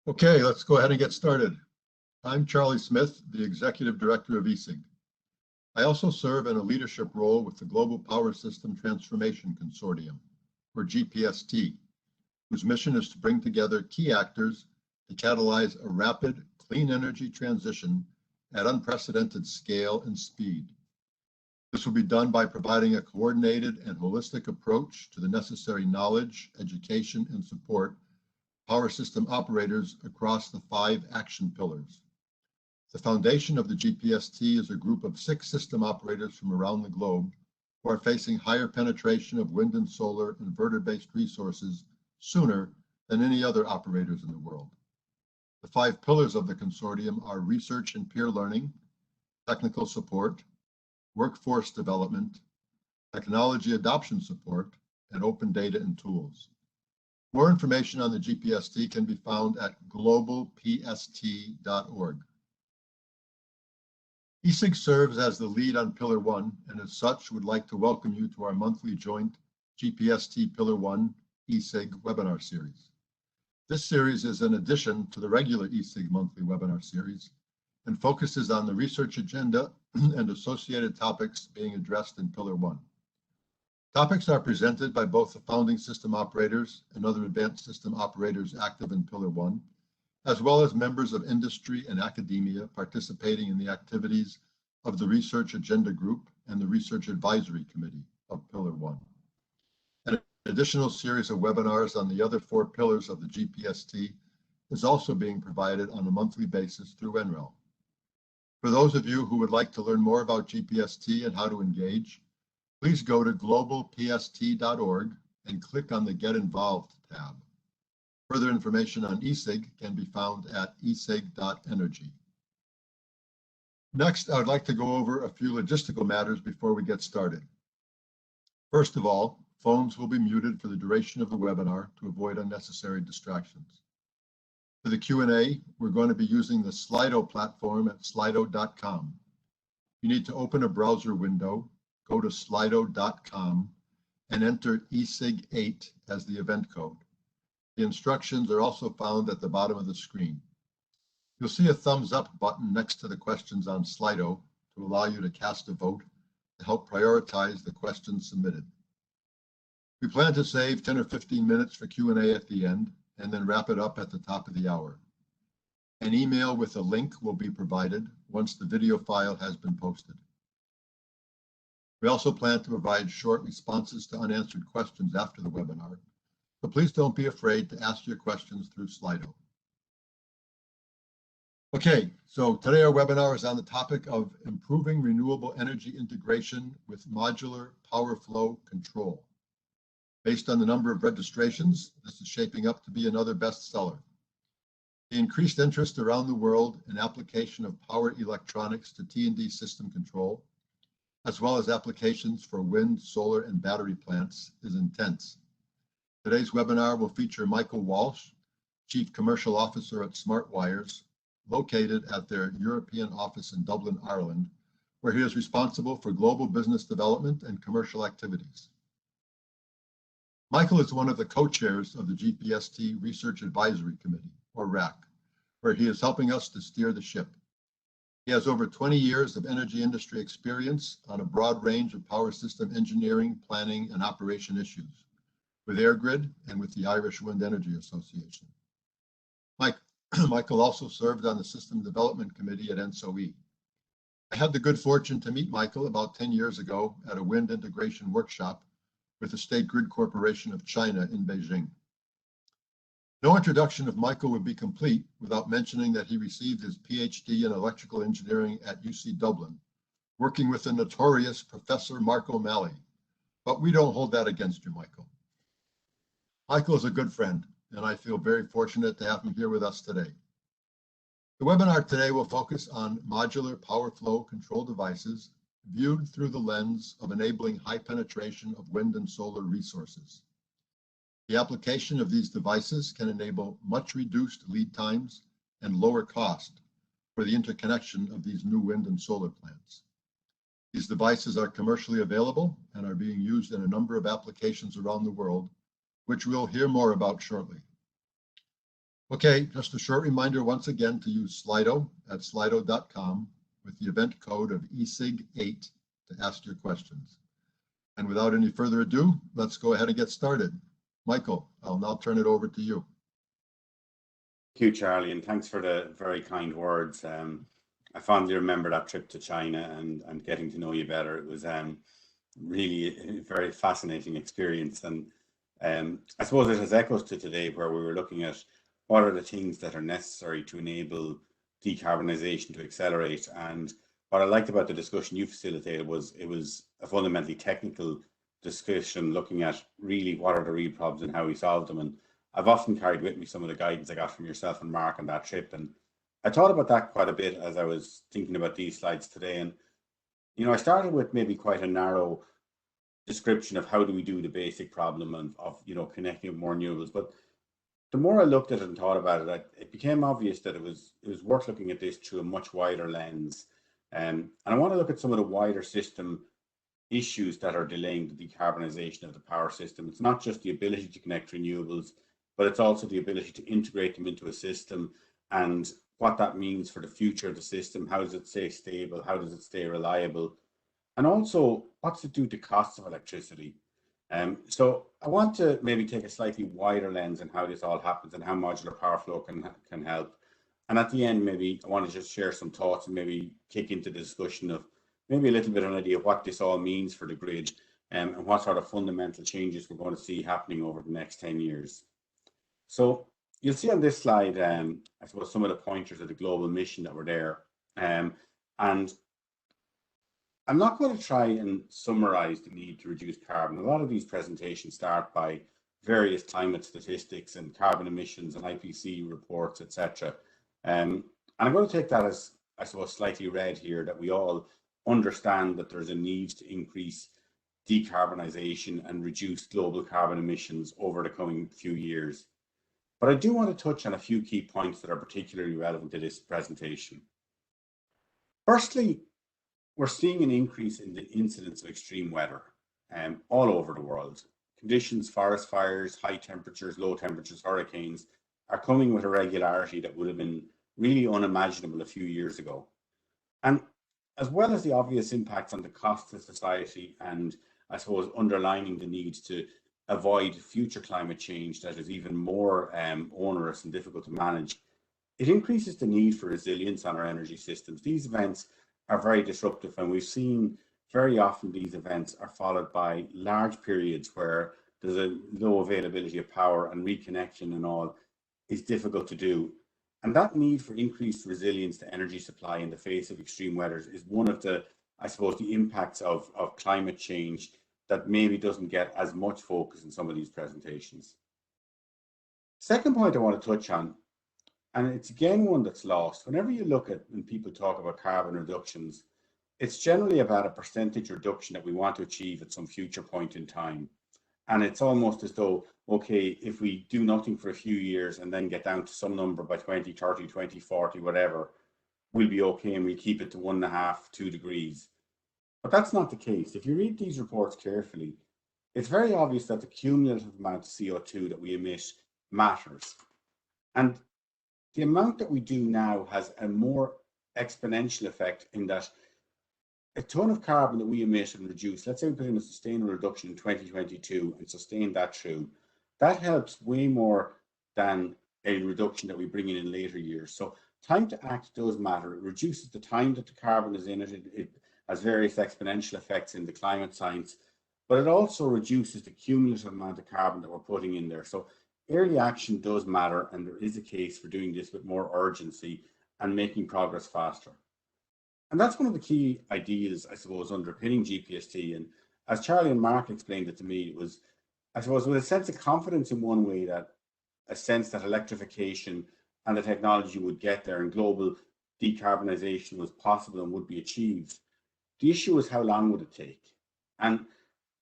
Okay, let's go ahead and get started. I'm Charlie Smith, the Executive Director of ESIG. I also serve in a leadership role with the Global Power System Transformation Consortium, or GPST, whose mission is to bring together key actors to catalyze a rapid, clean energy transition at unprecedented scale and speed. This will be done by providing a coordinated and holistic approach to the necessary knowledge, education, and support power system operators across the 5 action pillars. The foundation of the GPST is a group of 6 system operators from around the globe who are facing higher penetration of wind and solar inverter-based resources sooner than any other operators in the world. The 5 pillars of the consortium are research and peer learning, technical support, workforce development, technology adoption support, and open data and tools. More information on the GPST can be found at globalpst.org. ESIG serves as the lead on Pillar 1, and as such would like to welcome you to our monthly joint GPST Pillar 1 ESIG webinar series. This series is an addition to the regular ESIG monthly webinar series and focuses on the research agenda and associated topics being addressed in Pillar 1. Topics are presented by both the founding system operators and other advanced system operators active in Pillar 1, as well as members of industry and academia participating in the activities of the Research Agenda Group and the Research Advisory Committee of Pillar 1. An additional series of webinars on the other 4 pillars of the GPST is also being provided on a monthly basis through NREL. For those of you who would like to learn more about GPST and how to engage, please go to globalpst.org and click on the Get Involved tab. Further information on ESIG can be found at esig.energy. Next, I would like to go over a few logistical matters before we get started. First of all, phones will be muted for the duration of the webinar to avoid unnecessary distractions. For the Q&A, we're going to be using the Slido platform at slido.com. You need to open a browser window, go to slido.com, and enter ESIG8 as the event code. The instructions are also found at the bottom of the screen. You'll see a thumbs up button next to the questions on Slido to allow you to cast a vote to help prioritize the questions submitted. We plan to save 10 or 15 minutes for Q&A at the end and then wrap it up at the top of the hour. An email with a link will be provided once the video file has been posted. We also plan to provide short responses to unanswered questions after the webinar, so please don't be afraid to ask your questions through Slido. Okay, so today our webinar is on the topic of improving renewable energy integration with modular power flow control. Based on the number of registrations, this is shaping up to be another bestseller. The increased interest around the world in application of power electronics to T&D system control, as well as applications for wind, solar, and battery plants, is intense. Today's webinar will feature Michael Walsh, Chief Commercial Officer at SmartWires, located at their European office in Dublin, Ireland, where he is responsible for global business development and commercial activities. Michael is one of the co-chairs of the GPST Research Advisory Committee, or RAC, where he is helping us to steer the ship. He has over 20 years of energy industry experience on a broad range of power system engineering, planning, and operation issues with Ongrid and with the Irish Wind Energy Association. Michael also served on the System Development Committee at ENSOE. I had the good fortune to meet Michael about 10 years ago at a wind integration workshop with the State Grid Corporation of China in Beijing. No introduction of Michael would be complete without mentioning that he received his PhD in electrical engineering at UC Dublin, working with the notorious Professor Mark O'Malley. But we don't hold that against you, Michael. Michael is a good friend, and I feel very fortunate to have him here with us today. The webinar today will focus on modular power flow control devices viewed through the lens of enabling high penetration of wind and solar resources. The application of these devices can enable much reduced lead times and lower cost for the interconnection of these new wind and solar plants. These devices are commercially available and are being used in a number of applications around the world, which we'll hear more about shortly. Okay, just a short reminder once again to use Slido at slido.com with the event code of ESIG8 to ask your questions. And without any further ado, let's go ahead and get started. Michael, I'll now turn it over to you. Thank you, Charlie, and thanks for the very kind words. I fondly remember that trip to China and getting to know you better. It was really a very fascinating experience. And I suppose it has echoes to today, where we were looking at what are the things that are necessary to enable decarbonisation to accelerate. And what I liked about the discussion you facilitated was it was a fundamentally technical discussion, looking at really what are the real problems and how we solve them. And I've often carried with me some of the guidance I got from yourself and Mark on that trip. And I thought about that quite a bit as I was thinking about these slides today. And, you know, I started with maybe quite a narrow description of how do we do the basic problem of you know, connecting with more renewables. But the more I looked at it and thought about it, it became obvious that it was worth looking at this through a much wider lens. And I want to look at some of the wider system issues that are delaying the decarbonisation of the power system. It's not just the ability to connect renewables, but it's also the ability to integrate them into a system and what that means for the future of the system. How does it stay stable? How does it stay reliable? And also, what's it do to costs of electricity? So I want to maybe take a slightly wider lens on how this all happens and how modular power flow can help. And at the end, maybe I want to just share some thoughts and maybe kick into the discussion of maybe a little bit of an idea of what this all means for the grid and what sort of fundamental changes we're going to see happening over the next 10 years. So you'll see on this slide, I suppose, some of the pointers of the global mission that were there. And I'm not going to try and summarize the need to reduce carbon. A lot of these presentations start by various climate statistics and carbon emissions and IPC reports, etc. And I'm going to take that as, I suppose, slightly read here, that we all understand that there's a need to increase decarbonisation and reduce global carbon emissions over the coming few years. But I do want to touch on a few key points that are particularly relevant to this presentation. Firstly, we're seeing an increase in the incidence of extreme weather all over the world. Conditions, forest fires, high temperatures, low temperatures, hurricanes are coming with a regularity that would have been really unimaginable a few years ago. And as well as the obvious impacts on the cost of society and, I suppose, underlining the need to avoid future climate change that is even more onerous and difficult to manage, it increases the need for resilience on our energy systems. These events are very disruptive, and we've seen very often these events are followed by large periods where there's a low availability of power, and reconnection and all is difficult to do. And that need for increased resilience to energy supply in the face of extreme weather is one of the, I suppose, the impacts of climate change that maybe doesn't get as much focus in some of these presentations. Second point I want to touch on, and it's again one that's lost. Whenever you look at, when people talk about carbon reductions, it's generally about a percentage reduction that we want to achieve at some future point in time. And it's almost as though, okay, if we do nothing for a few years and then get down to some number by 2030, 2040, whatever, we'll be okay and we'll keep it to 1.5, 2 degrees. But that's not the case. If you read these reports carefully, it's very obvious that the cumulative amount of CO2 that we emit matters. And the amount that we do now has a more exponential effect in that a ton of carbon that we emit and reduce, let's say we put in a sustainable reduction in 2022 and sustain that through, that helps way more than a reduction that we bring in later years. So time to act does matter. It reduces the time that the carbon is in it. It has various exponential effects in the climate science, but it also reduces the cumulative amount of carbon that we're putting in there. So early action does matter, and there is a case for doing this with more urgency and making progress faster. And that's one of the key ideas, I suppose, underpinning GPST. And as Charlie and Mark explained it to me, it was, I suppose, with a sense of confidence in one way, that a sense that electrification and the technology would get there and global decarbonisation was possible and would be achieved. The issue was, how long would it take? And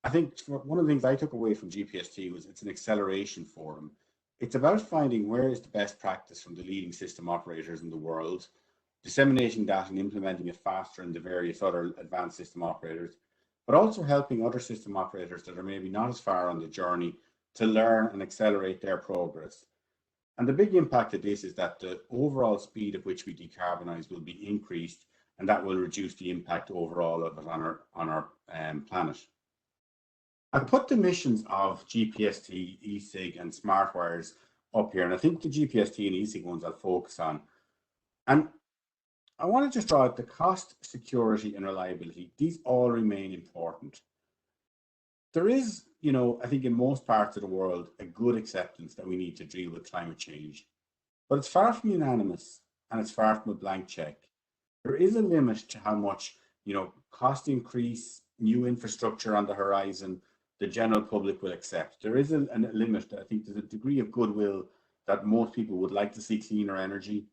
I think one of the things I took away from GPST was it's an acceleration forum. It's about finding where is the best practice from the leading system operators in the world, disseminating that and implementing it faster in the various other advanced system operators, but also helping other system operators that are maybe not as far on the journey to learn and accelerate their progress. And the big impact of this is that the overall speed at which we decarbonize will be increased, and that will reduce the impact overall of it on our planet. I put the emissions of GPST, e-cig, and smart wires up here, and I think the GPST and e-cig ones I'll focus on. And I want to just draw out the cost, security, and reliability. These all remain important. There is, I think in most parts of the world, a good acceptance that we need to deal with climate change, but it's far from unanimous and it's far from a blank check. There is a limit to how much, cost increase, new infrastructure on the horizon, the general public will accept. There is a limit. I think there's a degree of goodwill that most people would like to see cleaner energy,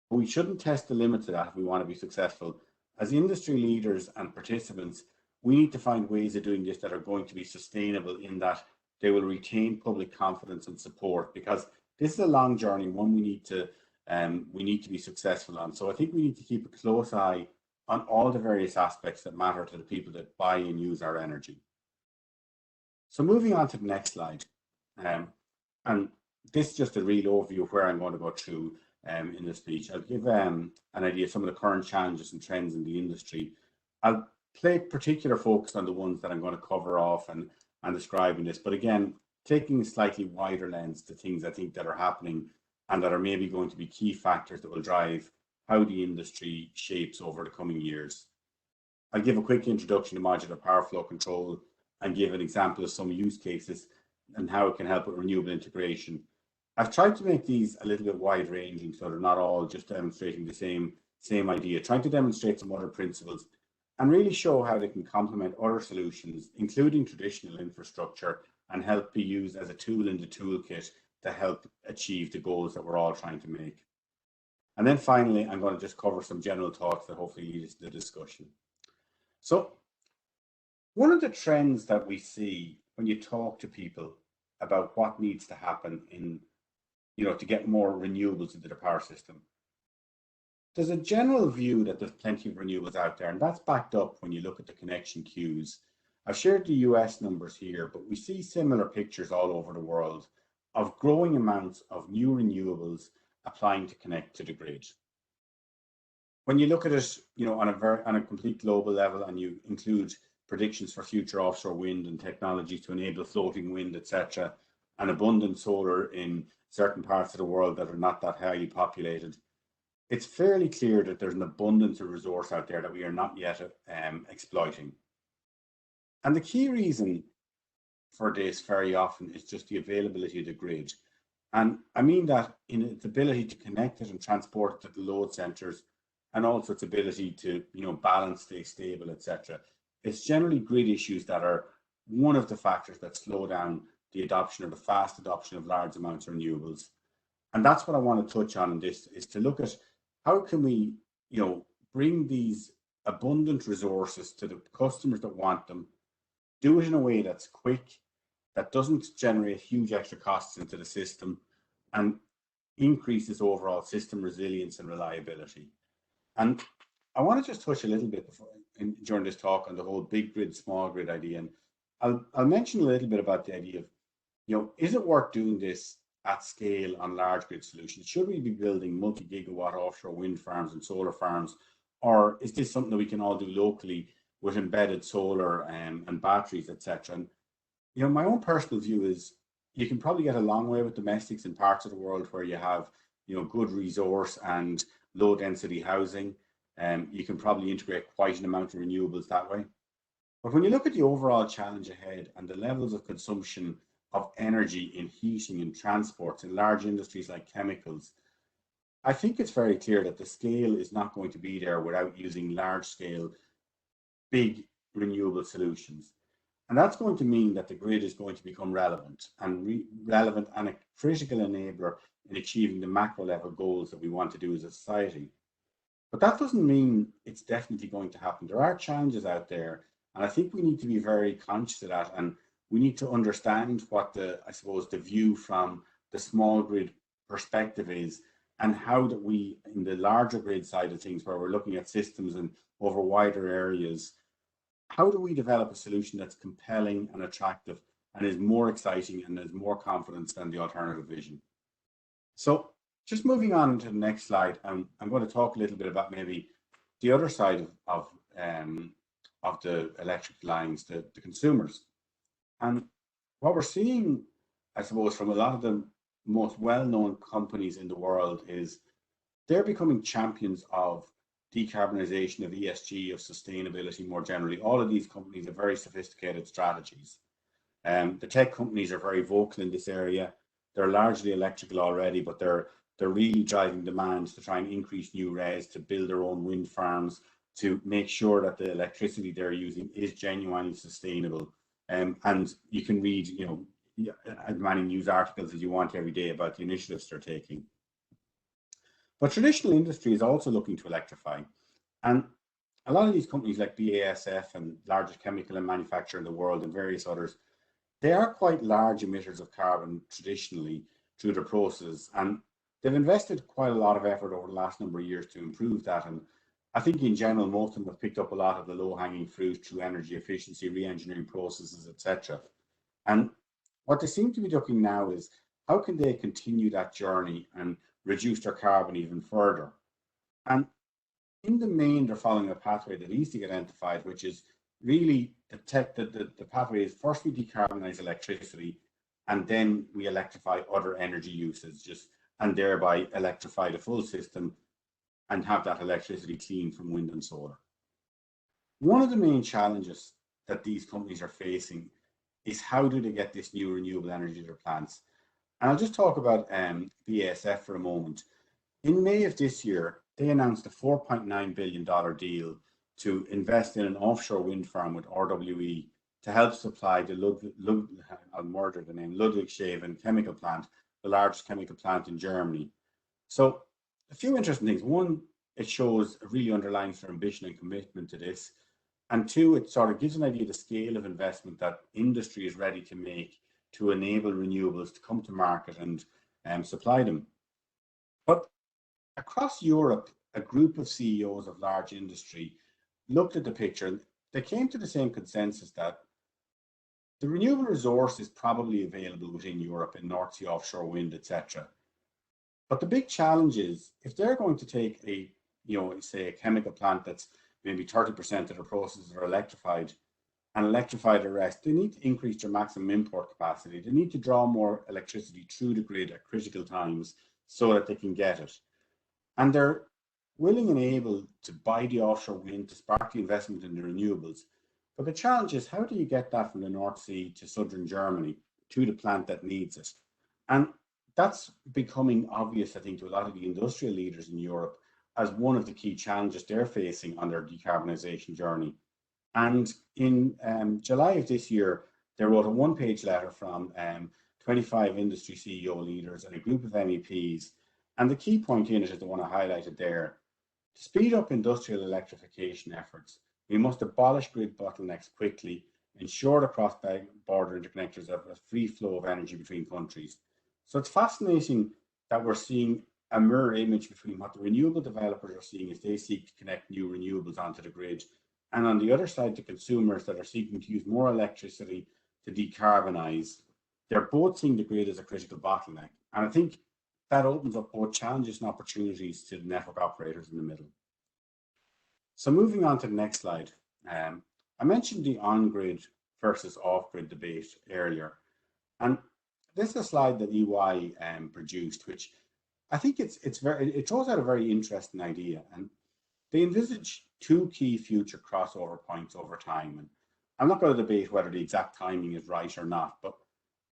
but we shouldn't test the limit to that if we want to be successful. As industry leaders and participants, we need to find ways of doing this that are going to be sustainable, in that they will retain public confidence and support, because this is a long journey, one we need to be successful on. So I think we need to keep a close eye on all the various aspects that matter to the people that buy and use our energy. So moving on to the next slide, and this is just a real overview of where I'm going to go through in this speech. I'll give an idea of some of the current challenges and trends in the industry. I'll play particular focus on the ones that I'm going to cover off and describe in this, but again, taking a slightly wider lens to things I think that are happening and that are maybe going to be key factors that will drive how the industry shapes over the coming years. I'll give a quick introduction to modular power flow control and give an example of some use cases and how it can help with renewable integration. I've tried to make these a little bit wide ranging so they're not all just demonstrating the same idea, trying to demonstrate some other principles and really show how they can complement other solutions, including traditional infrastructure, and help be used as a tool in the toolkit to help achieve the goals that we're all trying to make. And then finally, I'm going to just cover some general thoughts that hopefully lead us to the discussion. So one of the trends that we see when you talk to people about what needs to happen in, to get more renewables into the power system, there's a general view that there's plenty of renewables out there, and that's backed up when you look at the connection queues. I've shared the US numbers here, but we see similar pictures all over the world of growing amounts of new renewables applying to connect to the grid. When you look at it, on a complete global level, and you include predictions for future offshore wind and technologies to enable floating wind, etc., and abundant solar in certain parts of the world that are not that highly populated, it's fairly clear that there's an abundance of resource out there that we are not yet exploiting. And the key reason for this very often is just the availability of the grid. And I mean that in its ability to connect it and transport it to the load centers, and also its ability to, balance, stay stable, etc. It's generally grid issues that are one of the factors that slow down the adoption, or the fast adoption, of large amounts of renewables. And that's what I want to touch on in this, is to look at how can we, bring these abundant resources to the customers that want them, do it in a way that's quick, that doesn't generate huge extra costs into the system, and increases overall system resilience and reliability. And I want to just touch a little bit during this talk on the whole big grid, small grid idea. And I'll mention a little bit about the idea of, is it worth doing this at scale on large grid solutions? Should we be building multi-gigawatt offshore wind farms and solar farms? Or is this something that we can all do locally with embedded solar and batteries, etc.? And, my own personal view is you can probably get a long way with domestics in parts of the world where you have, good resource and low density housing. You can probably integrate quite an amount of renewables that way. But when you look at the overall challenge ahead and the levels of consumption of energy in heating and transport in large industries like chemicals, I think it's very clear that the scale is not going to be there without using large scale, big renewable solutions. And that's going to mean that the grid is going to become relevant and a critical enabler in achieving the macro level goals that we want to do as a society. But that doesn't mean it's definitely going to happen. There are challenges out there, and I think we need to be very conscious of that, and we need to understand what the view from the small grid perspective is, and how that we, in the larger grid side of things, where we're looking at systems and over wider areas, how do we develop a solution that's compelling and attractive and is more exciting and has more confidence than the alternative vision? So just moving on to the next slide, I'm going to talk a little bit about maybe the other side of the electric lines, the consumers. And what we're seeing, I suppose, from a lot of the most well-known companies in the world is they're becoming champions of decarbonisation, of ESG, of sustainability more generally. All of these companies have very sophisticated strategies. The tech companies are very vocal in this area. They're largely electrical already, but they're really driving demands to try and increase new res, to build their own wind farms, to make sure that the electricity they're using is genuinely sustainable. And you can read, as many news articles as you want every day about the initiatives they're taking. But traditional industry is also looking to electrify. And a lot of these companies like BASF and largest chemical and manufacturer in the world and various others, they are quite large emitters of carbon traditionally through their processes. And they've invested quite a lot of effort over the last number of years to improve that. And I think in general, most of them have picked up a lot of the low-hanging fruit through energy efficiency, re-engineering processes, etc. And what they seem to be looking now is how can they continue that journey and reduce their carbon even further? And in the main, they're following a pathway that ESIG identified, which is really the pathway is first we decarbonize electricity, and then we electrify other energy uses, and thereby electrify the full system and have that electricity clean from wind and solar. One of the main challenges that these companies are facing is how do they get this new renewable energy to their plants? And I'll just talk about BASF for a moment. In May of this year, they announced a $4.9 billion deal to invest in an offshore wind farm with RWE to help supply the Ludwigshafen chemical plant, the largest chemical plant in Germany. So a few interesting things. One, it shows a really underlines their ambition and commitment to this. And two, it sort of gives an idea of the scale of investment that industry is ready to make to enable renewables to come to market and supply them. But across Europe, a group of CEOs of large industry looked at the picture and they came to the same consensus that the renewable resource is probably available within Europe in North Sea offshore wind, etc. But the big challenge is if they're going to take say a chemical plant that's maybe 30% of their processes are electrified and electrify the rest, they need to increase their maximum import capacity. They need to draw more electricity through the grid at critical times so that they can get it. And they're willing and able to buy the offshore wind to spark the investment in the renewables. But the challenge is how do you get that from the North Sea to southern Germany to the plant that needs it? And that's becoming obvious, I think, to a lot of the industrial leaders in Europe as one of the key challenges they're facing on their decarbonisation journey. And in July of this year, they wrote a one-page letter from 25 industry CEO leaders and a group of MEPs. And the key point in it is the one I highlighted there. To speed up industrial electrification efforts, we must abolish grid bottlenecks quickly, ensure the cross-border interconnectors have a free flow of energy between countries. So it's fascinating that we're seeing a mirror image between what the renewable developers are seeing as they seek to connect new renewables onto the grid, and on the other side, the consumers that are seeking to use more electricity to decarbonise. They're both seeing the grid as a critical bottleneck. And I think that opens up both challenges and opportunities to the network operators in the middle. So moving on to the next slide. I mentioned the on-grid versus off-grid debate earlier. And this is a slide that EY produced, which I think it throws out a very interesting idea. And they envisage two key future crossover points over time. And I'm not going to debate whether the exact timing is right or not, but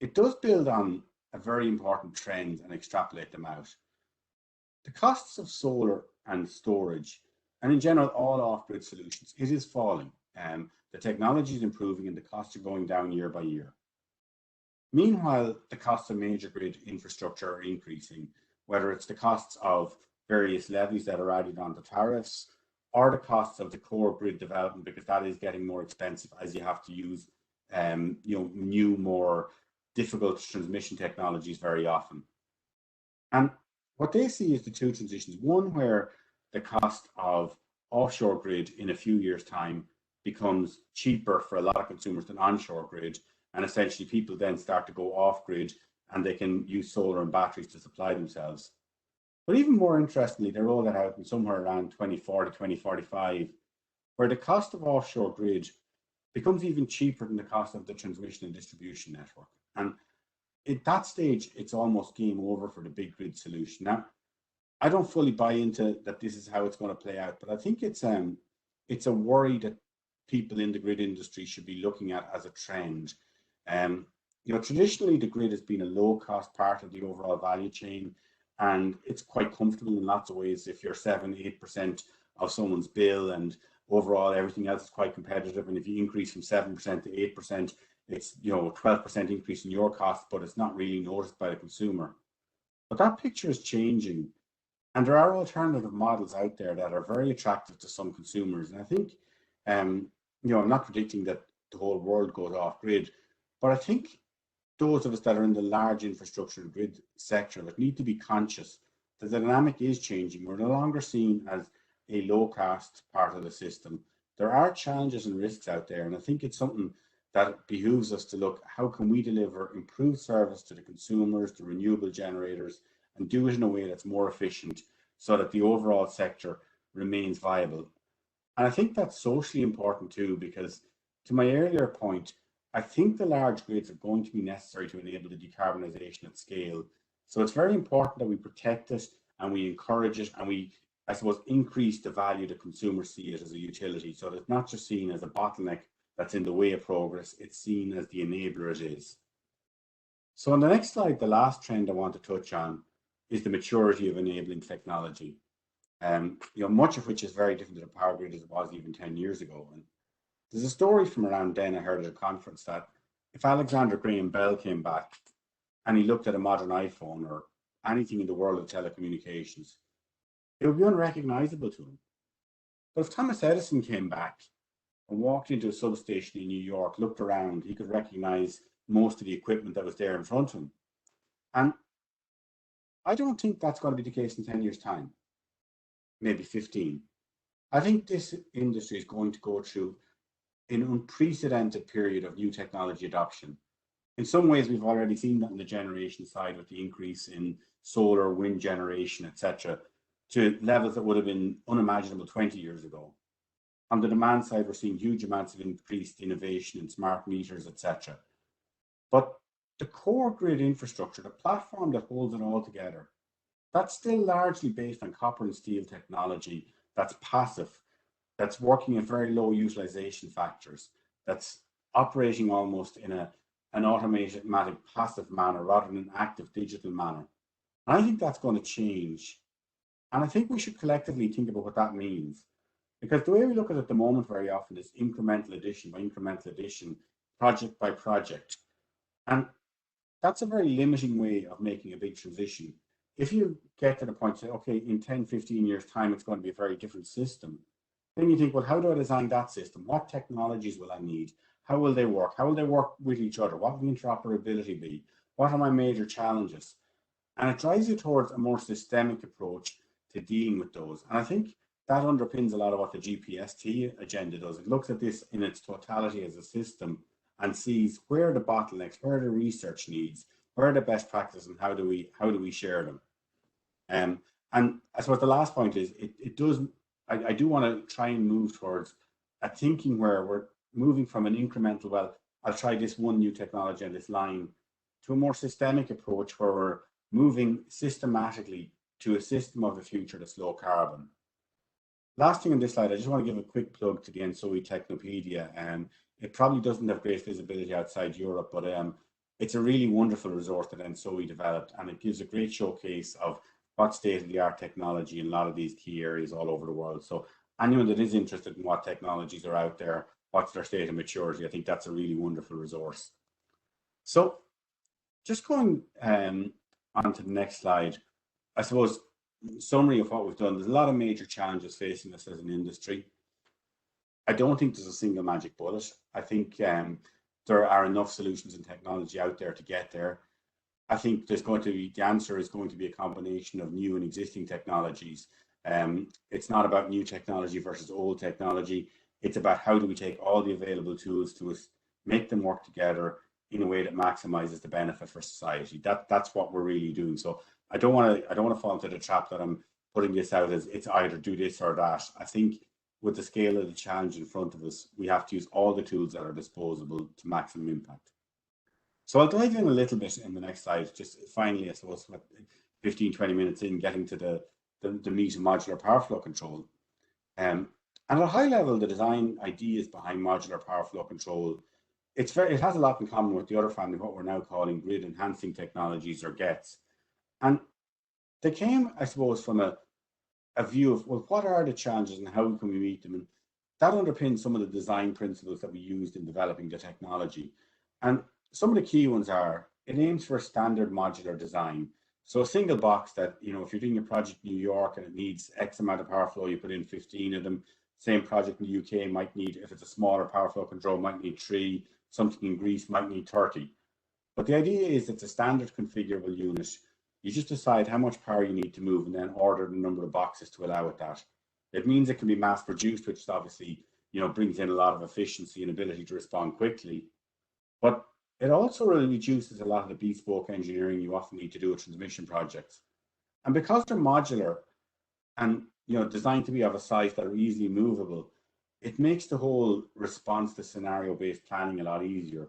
it does build on a very important trend and extrapolate them out. The costs of solar and storage, and in general, all off-grid solutions, it is falling. The technology is improving and the costs are going down year by year. Meanwhile, the costs of major grid infrastructure are increasing, whether it's the costs of various levies that are added on the tariffs, or the costs of the core grid development, because that is getting more expensive as you have to use new, more difficult transmission technologies very often. And what they see is the two transitions, one where the cost of offshore grid in a few years' time becomes cheaper for a lot of consumers than onshore grid, and essentially people then start to go off grid and they can use solar and batteries to supply themselves. But even more interestingly, they roll that out in somewhere around 2040, 2045, where the cost of offshore grid becomes even cheaper than the cost of the transmission and distribution network. And at that stage, it's almost game over for the big grid solution. Now, I don't fully buy into that this is how it's going to play out, but I think it's a worry that people in the grid industry should be looking at as a trend. Traditionally the grid has been a low-cost part of the overall value chain, and it's quite comfortable in lots of ways. If you're 7-8% of someone's bill, and overall everything else is quite competitive, and if you increase from 7% to 8%, it's 12% increase in your cost, but it's not really noticed by the consumer. But that picture is changing. And there are alternative models out there that are very attractive to some consumers. And I think, I'm not predicting that the whole world goes off grid, but I think those of us that are in the large infrastructure grid sector that need to be conscious that the dynamic is changing. We're no longer seen as a low cost part of the system. There are challenges and risks out there. And I think it's something that behooves us to look, how can we deliver improved service to the consumers, the renewable generators, and do it in a way that's more efficient so that the overall sector remains viable. And I think that's socially important too, because to my earlier point, I think the large grids are going to be necessary to enable the decarbonisation at scale. So it's very important that we protect it and we encourage it, and we, I suppose, increase the value that consumers see it as a utility. So that it's not just seen as a bottleneck that's in the way of progress, it's seen as the enabler it is. So on the next slide, the last trend I want to touch on is the maturity of enabling technology. Much of which is very different to the power grid as it was even 10 years ago. And there's a story from around then I heard at a conference that if Alexander Graham Bell came back and he looked at a modern iPhone or anything in the world of telecommunications, it would be unrecognizable to him. But if Thomas Edison came back and walked into a substation in New York, looked around, he could recognize most of the equipment that was there in front of him. And I don't think that's going to be the case in 10 years' time, maybe 15. I think this industry is going to go through an unprecedented period of new technology adoption. In some ways, we've already seen that on the generation side with the increase in solar, wind generation, etc., to levels that would have been unimaginable 20 years ago. On the demand side, we're seeing huge amounts of increased innovation in smart meters, etc. But the core grid infrastructure, the platform that holds it all together, that's still largely based on copper and steel technology that's passive, that's working at very low utilization factors, that's operating almost in an automatic passive manner rather than an active digital manner. And I think that's going to change. And I think we should collectively think about what that means. Because the way we look at it at the moment very often is incremental addition by incremental addition, project by project. And that's a very limiting way of making a big transition. If you get to the point, say, okay, in 10, 15 years' time, it's going to be a very different system. Then you think, well, how do I design that system? What technologies will I need? How will they work? How will they work with each other? What will the interoperability be? What are my major challenges? And it drives you towards a more systemic approach to dealing with those. And I think that underpins a lot of what the GPST agenda does. It looks at this in its totality as a system and sees where are the bottlenecks, where are the research needs, where are the best practices, and how do we share them. And I suppose the last point is I do want to try and move towards a thinking where we're moving from an incremental, well, I'll try this one new technology on this line, to a more systemic approach where we're moving systematically to a system of the future that's low carbon. Last thing on this slide, I just want to give a quick plug to the ENSOE Technopedia. It probably doesn't have great visibility outside Europe, but it's a really wonderful resource that ENSOE developed, and it gives a great showcase of what state-of-the-art technology in a lot of these key areas all over the world. So anyone that is interested in what technologies are out there, what's their state of maturity, I think that's a really wonderful resource. So just going on to the next slide, I suppose, summary of what we've done, there's a lot of major challenges facing us as an industry. I don't think there's a single magic bullet. I think there are enough solutions and technology out there to get there. I think the answer is going to be a combination of new and existing technologies. It's not about new technology versus old technology. It's about how do we take all the available tools to us, make them work together, in a way that maximizes the benefit for society. That's what we're really doing. So I don't want to fall into the trap that I'm putting this out as it's either do this or that. I think with the scale of the challenge in front of us, we have to use all the tools that are disposable to maximum impact. So I'll dive in a little bit in the next slide, just finally, I suppose, 15, 20 minutes in, getting to the meat of modular power flow control. And at a high level, the design ideas behind modular power flow control, it has a lot in common with the other family, what we're now calling grid enhancing technologies, or GETs. And they came, I suppose, from a view of, well, what are the challenges and how can we meet them? And that underpins some of the design principles that we used in developing the technology. And some of the key ones are, it aims for a standard modular design. So a single box that, you know, if you're doing a project in New York and it needs X amount of power flow, you put in 15 of them. Same project in the UK might need, if it's a smaller power flow control, might need 3. Something in Greece might need 30. But the idea is it's a standard configurable unit. You just decide how much power you need to move and then order the number of boxes to allow it that. It means it can be mass produced, which obviously, you know, brings in a lot of efficiency and ability to respond quickly. But it also really reduces a lot of the bespoke engineering you often need to do with transmission projects. And because they're modular and, you know, designed to be of a size that are easily movable, it makes the whole response to scenario-based planning a lot easier.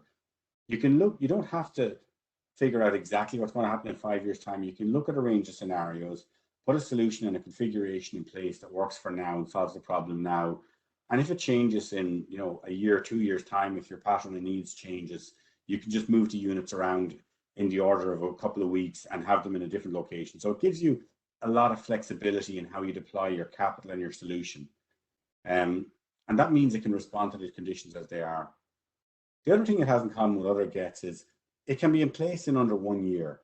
You can look, you don't have to figure out exactly what's going to happen in 5 years' time. You can look at a range of scenarios, put a solution and a configuration in place that works for now and solves the problem now. And if it changes in, you know, a year, 2 years' time, if your pattern of needs changes, you can just move the units around in the order of a couple of weeks and have them in a different location. So it gives you a lot of flexibility in how you deploy your capital and your solution. And that means it can respond to the conditions as they are. The other thing it has in common with other GETs is it can be in place in under 1 year.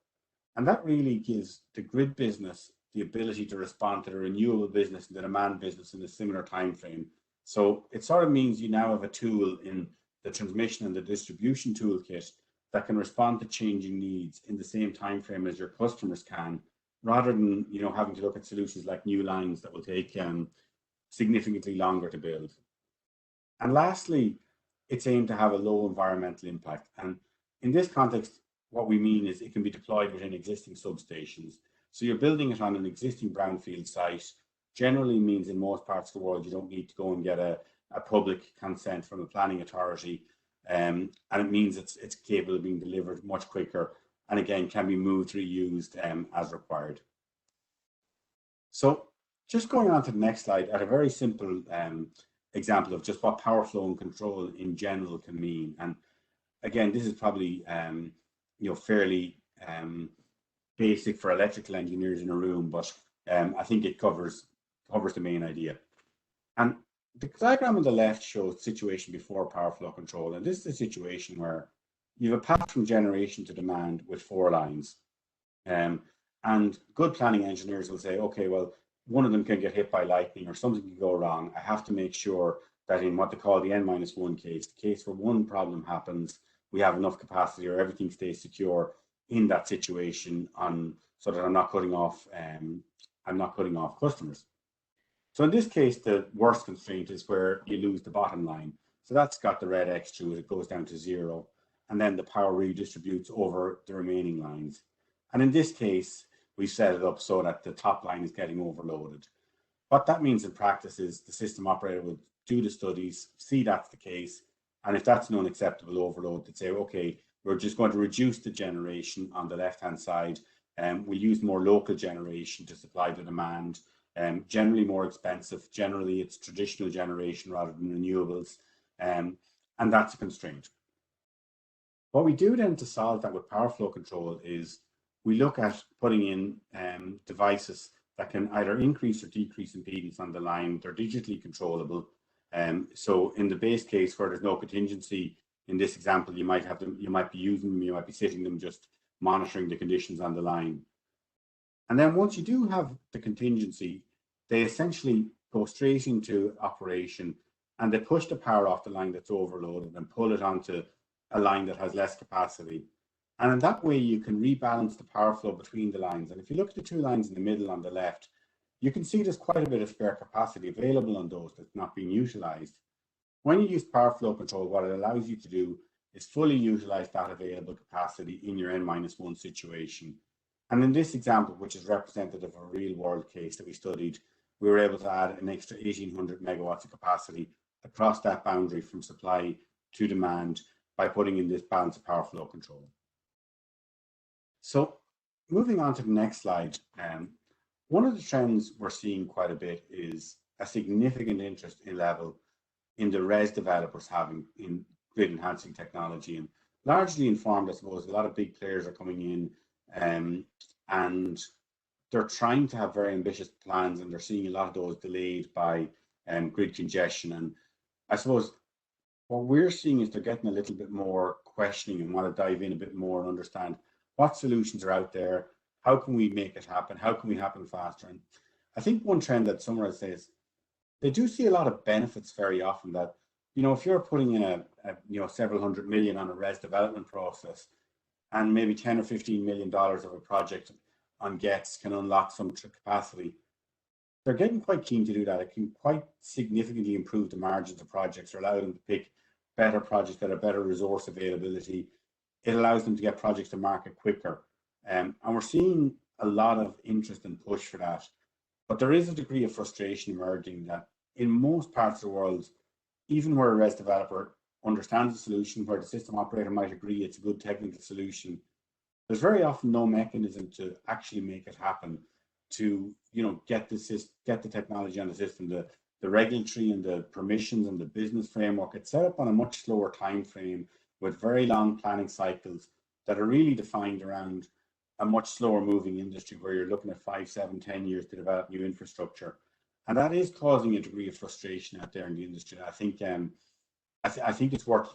And that really gives the grid business the ability to respond to the renewable business and the demand business in a similar time frame. So it sort of means you now have a tool in the transmission and the distribution toolkit that can respond to changing needs in the same time frame as your customers can, rather than, you know, having to look at solutions like new lines that will take significantly longer to build. And lastly, it's aimed to have a low environmental impact. And in this context, what we mean is it can be deployed within existing substations. So you're building it on an existing brownfield site. Generally means in most parts of the world, you don't need to go and get a public consent from a planning authority. And it means it's capable of being delivered much quicker. And again, can be moved, reused as required. So just going on to the next slide, at a very simple example of just what power flow and control in general can mean. And again, this is probably you know, fairly basic for electrical engineers in a room, but I think it covers the main idea. And the diagram on the left shows the situation before power flow control, and this is a situation where you have a path from generation to demand with 4 lines. And good planning engineers will say, okay, well, one of them can get hit by lightning or something can go wrong. I have to make sure that in what they call the N-1 case, the case where one problem happens, we have enough capacity or everything stays secure in that situation so that I'm not cutting off customers. So in this case, the worst constraint is where you lose the bottom line. So that's got the red X through it, it goes down to 0. And then the power redistributes over the remaining lines. And in this case, we set it up so that the top line is getting overloaded. What that means in practice is the system operator will do the studies, see that's the case. And if that's an unacceptable overload, they'd say, okay, we're just going to reduce the generation on the left-hand side. We'll use more local generation to supply the demand. Generally more expensive. Generally, it's traditional generation rather than renewables. And that's a constraint. What we do then to solve that with power flow control is we look at putting in devices that can either increase or decrease impedance on the line. They're digitally controllable. So in the base case where there's no contingency, in this example, you might be using them, you might be sitting them just monitoring the conditions on the line. And then once you do have the contingency, they essentially go straight into operation and they push the power off the line that's overloaded and pull it onto a line that has less capacity. And in that way, you can rebalance the power flow between the lines. And if you look at the 2 lines in the middle on the left, you can see there's quite a bit of spare capacity available on those that's not being utilized. When you use power flow control, what it allows you to do is fully utilize that available capacity in your N-1 situation. And in this example, which is representative of a real world case that we studied, we were able to add an extra 1,800 megawatts of capacity across that boundary from supply to demand by putting in this balance of power flow control. So moving on to the next slide, one of the trends we're seeing quite a bit is a significant interest in the res developers having in grid enhancing technology, and largely informed, I suppose, a lot of big players are coming in and they're trying to have very ambitious plans, and they're seeing a lot of those delayed by grid congestion. And I suppose what we're seeing is they're getting a little bit more questioning and want to dive in a bit more and understand what solutions are out there, how can we make it happen, how can we happen faster. And I think one trend that Summarise says, they do see a lot of benefits very often that, if you're putting in a several hundred million on a res development process, and maybe 10 or 15 million dollars of a project on GETS can unlock some capacity, they're getting quite keen to do that. It can quite significantly improve the margins of projects, or allow them to pick better projects that have better resource availability. It allows them to get projects to market quicker. And we're seeing a lot of interest and push for that. But there is a degree of frustration emerging that in most parts of the world, even where a res developer understands the solution, where the system operator might agree it's a good technical solution, there's very often no mechanism to actually make it happen, to get the technology on the system. The regulatory and the permissions and the business framework, it's set up on a much slower time frame with very long planning cycles that are really defined around a much slower moving industry, where you're looking at 5, 7, 10 years to develop new infrastructure. And that is causing a degree of frustration out there in the industry. I think I think it's worth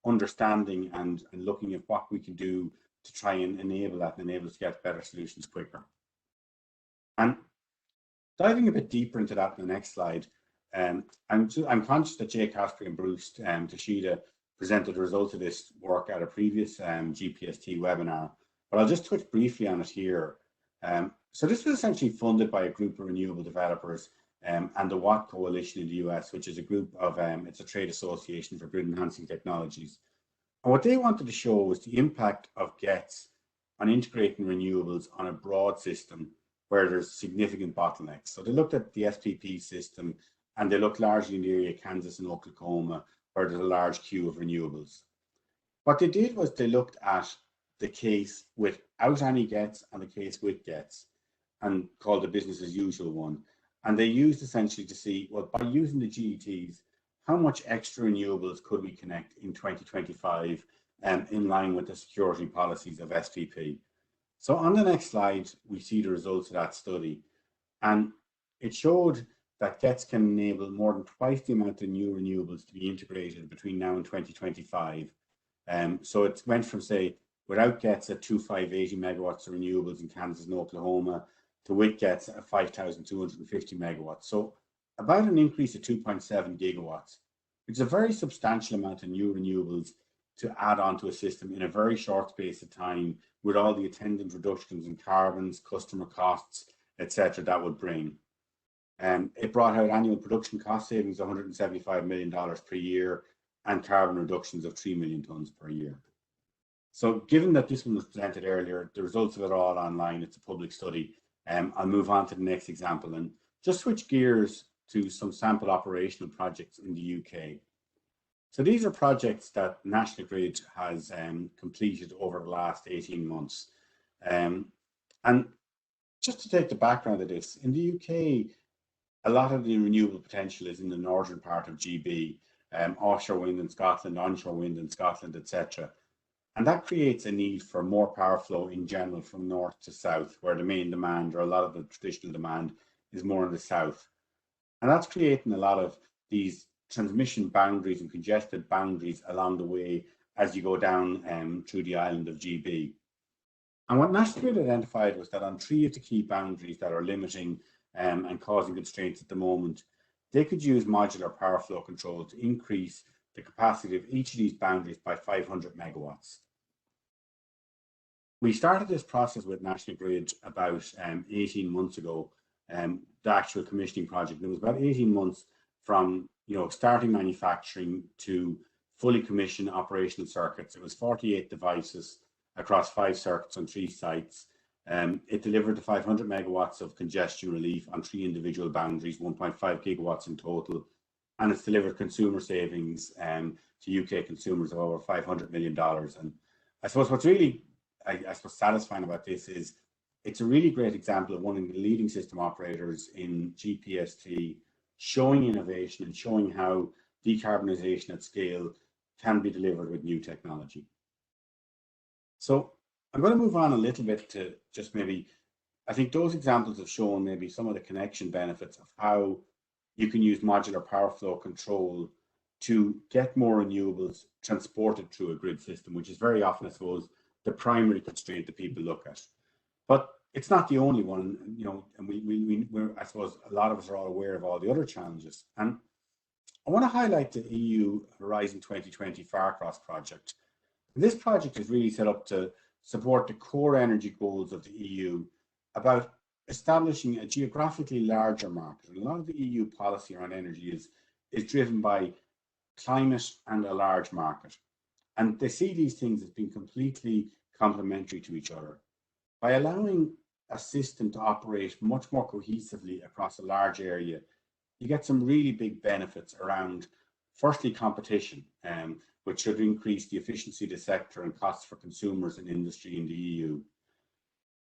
understanding and looking at what we can do to try and enable that and enable us to get better solutions quicker. And diving a bit deeper into that in the next slide, I'm conscious that Jay Caspary and Bruce Toshida presented the results of this work at a previous GPST webinar, but I'll just touch briefly on it here. So this was essentially funded by a group of renewable developers and the Watt Coalition in the US, which is a group of, it's a trade association for grid enhancing technologies. And what they wanted to show was the impact of GETS on integrating renewables on a broad system where there's significant bottlenecks. So they looked at the SPP system, and they looked largely in the area of Kansas and Oklahoma, where there's a large queue of renewables. What they did was they looked at the case without any GETS and the case with GETS, and called the business as usual one. And they used essentially to see, well, by using the GETs, how much extra renewables could we connect in 2025 in line with the security policies of SPP. So on the next slide, we see the results of that study. And it showed that GETS can enable more than twice the amount of new renewables to be integrated between now and 2025. So it went from, say, without GETS at 2,580 megawatts of renewables in Kansas and Oklahoma, to with GETS at 5,250 megawatts. So about an increase of 2.7 gigawatts, which is a very substantial amount of new renewables to add onto a system in a very short space of time, with all the attendant reductions in carbons, customer costs, etc. that would bring. It brought out annual production cost savings of $175 million per year and carbon reductions of 3 million tons per year. So given that this one was presented earlier, the results of it are all online, it's a public study. I'll move on to the next example and just switch gears to some sample operational projects in the UK. So these are projects that National Grid has completed over the last 18 months. And just to take the background of this, in the UK, a lot of the renewable potential is in the northern part of GB, offshore wind in Scotland, onshore wind in Scotland, etc. And that creates a need for more power flow in general from north to south, where the main demand, or a lot of the traditional demand, is more in the south. And that's creating a lot of these transmission boundaries and congested boundaries along the way as you go down through the island of GB. And what National Grid identified was that on 3 of the key boundaries that are limiting and causing constraints at the moment, they could use modular power flow control to increase the capacity of each of these boundaries by 500 megawatts. We started this process with National Grid about 18 months ago, the actual commissioning project. And it was about 18 months from starting manufacturing to fully commissioned operational circuits. It was 48 devices across 5 circuits on 3 sites. It delivered the 500 megawatts of congestion relief on 3 individual boundaries, 1.5 gigawatts in total, and it's delivered consumer savings to UK consumers of over $500 million. And I suppose what's really, I suppose, satisfying about this is it's a really great example of one of the leading system operators in GPST showing innovation and showing how decarbonisation at scale can be delivered with new technology. So I'm going to move on a little bit to just maybe, I think those examples have shown maybe some of the connection benefits of how you can use modular power flow control to get more renewables transported through a grid system, which is very often, I suppose, the primary constraint that people look at. But it's not the only one, you know, and we're, I suppose, a lot of us are all aware of all the other challenges. And I want to highlight the EU Horizon 2020 Farcross project. This project is really set up to support the core energy goals of the EU about establishing a geographically larger market. And a lot of the EU policy around energy is driven by climate and a large market. And they see these things as being completely complementary to each other. By allowing a system to operate much more cohesively across a large area, you get some really big benefits around, firstly, competition, which should increase the efficiency of the sector and costs for consumers and industry in the EU.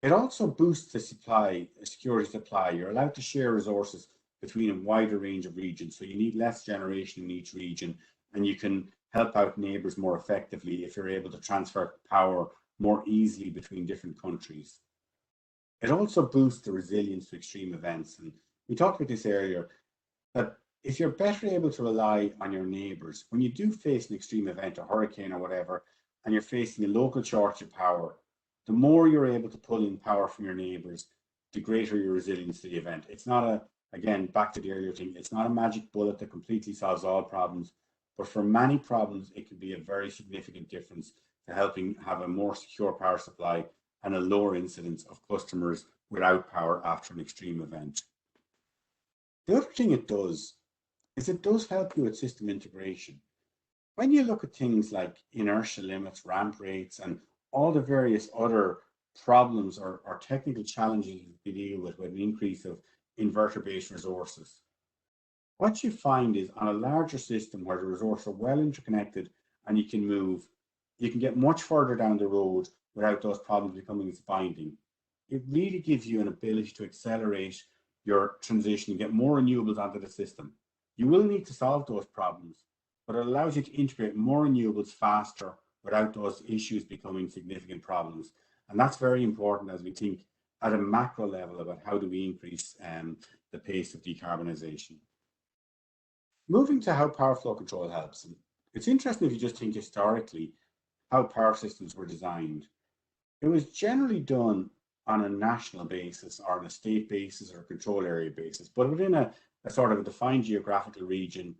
It also boosts the supply, security supply. You're allowed to share resources between a wider range of regions, so you need less generation in each region, and you can help out neighbours more effectively if you're able to transfer power more easily between different countries. It also boosts the resilience to extreme events, and we talked about this earlier, that if you're better able to rely on your neighbours, when you do face an extreme event, a hurricane or whatever, and you're facing a local shortage of power, the more you're able to pull in power from your neighbours, the greater your resilience to the event. It's not a, again, back to the earlier thing, it's not a magic bullet that completely solves all problems, but for many problems, it can be a very significant difference to helping have a more secure power supply and a lower incidence of customers without power after an extreme event. The other thing it does is it does help you with system integration. When you look at things like inertia limits, ramp rates, and all the various other problems or technical challenges you deal with an increase of inverter-based resources, what you find is on a larger system where the resources are well interconnected and you can get much further down the road without those problems becoming binding. It really gives you an ability to accelerate your transition and get more renewables onto the system. You will need to solve those problems, but it allows you to integrate more renewables faster without those issues becoming significant problems. And that's very important as we think at a macro level about how do we increase the pace of decarbonisation. Moving to how power flow control helps. And it's interesting if you just think historically how power systems were designed. It was generally done on a national basis or on a state basis or a control area basis, but within a sort of a defined geographical region,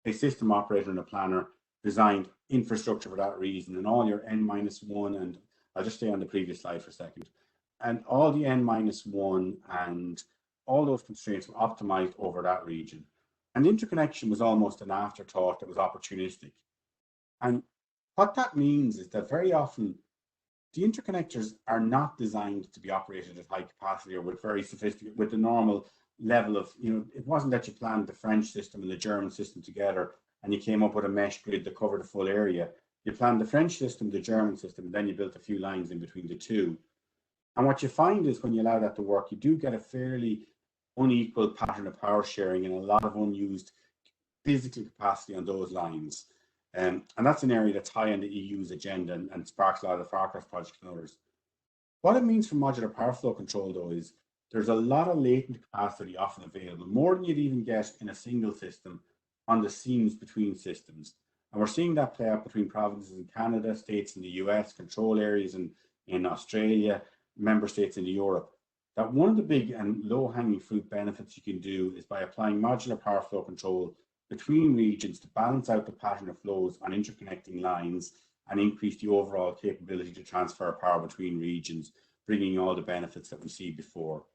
a system operator and a planner designed infrastructure for that reason, and all your N-1, and I'll just stay on the previous slide for a second, and all the N-1 and all those constraints were optimized over that region. And interconnection was almost an afterthought that was opportunistic. And what that means is that very often the interconnectors are not designed to be operated at high capacity or with very sophisticated, with the normal level of, you know, it wasn't that you planned the French system and the German system together and you came up with a mesh grid that covered the full area. You planned the French system, the German system, and then you built a few lines in between the two. And what you find is when you allow that to work, you do get a fairly unequal pattern of power sharing and a lot of unused physical capacity on those lines. And that's an area that's high on the EU's agenda and sparks a lot of the Farcross project and others. What it means for modular power flow control, though, is there's a lot of latent capacity often available, more than you'd even get in a single system on the seams between systems. And we're seeing that play out between provinces in Canada, states in the US, control areas in Australia, member states in Europe. That one of the big and low-hanging fruit benefits you can do is by applying modular power flow control between regions to balance out the pattern of flows on interconnecting lines and increase the overall capability to transfer power between regions, bringing all the benefits that we see before.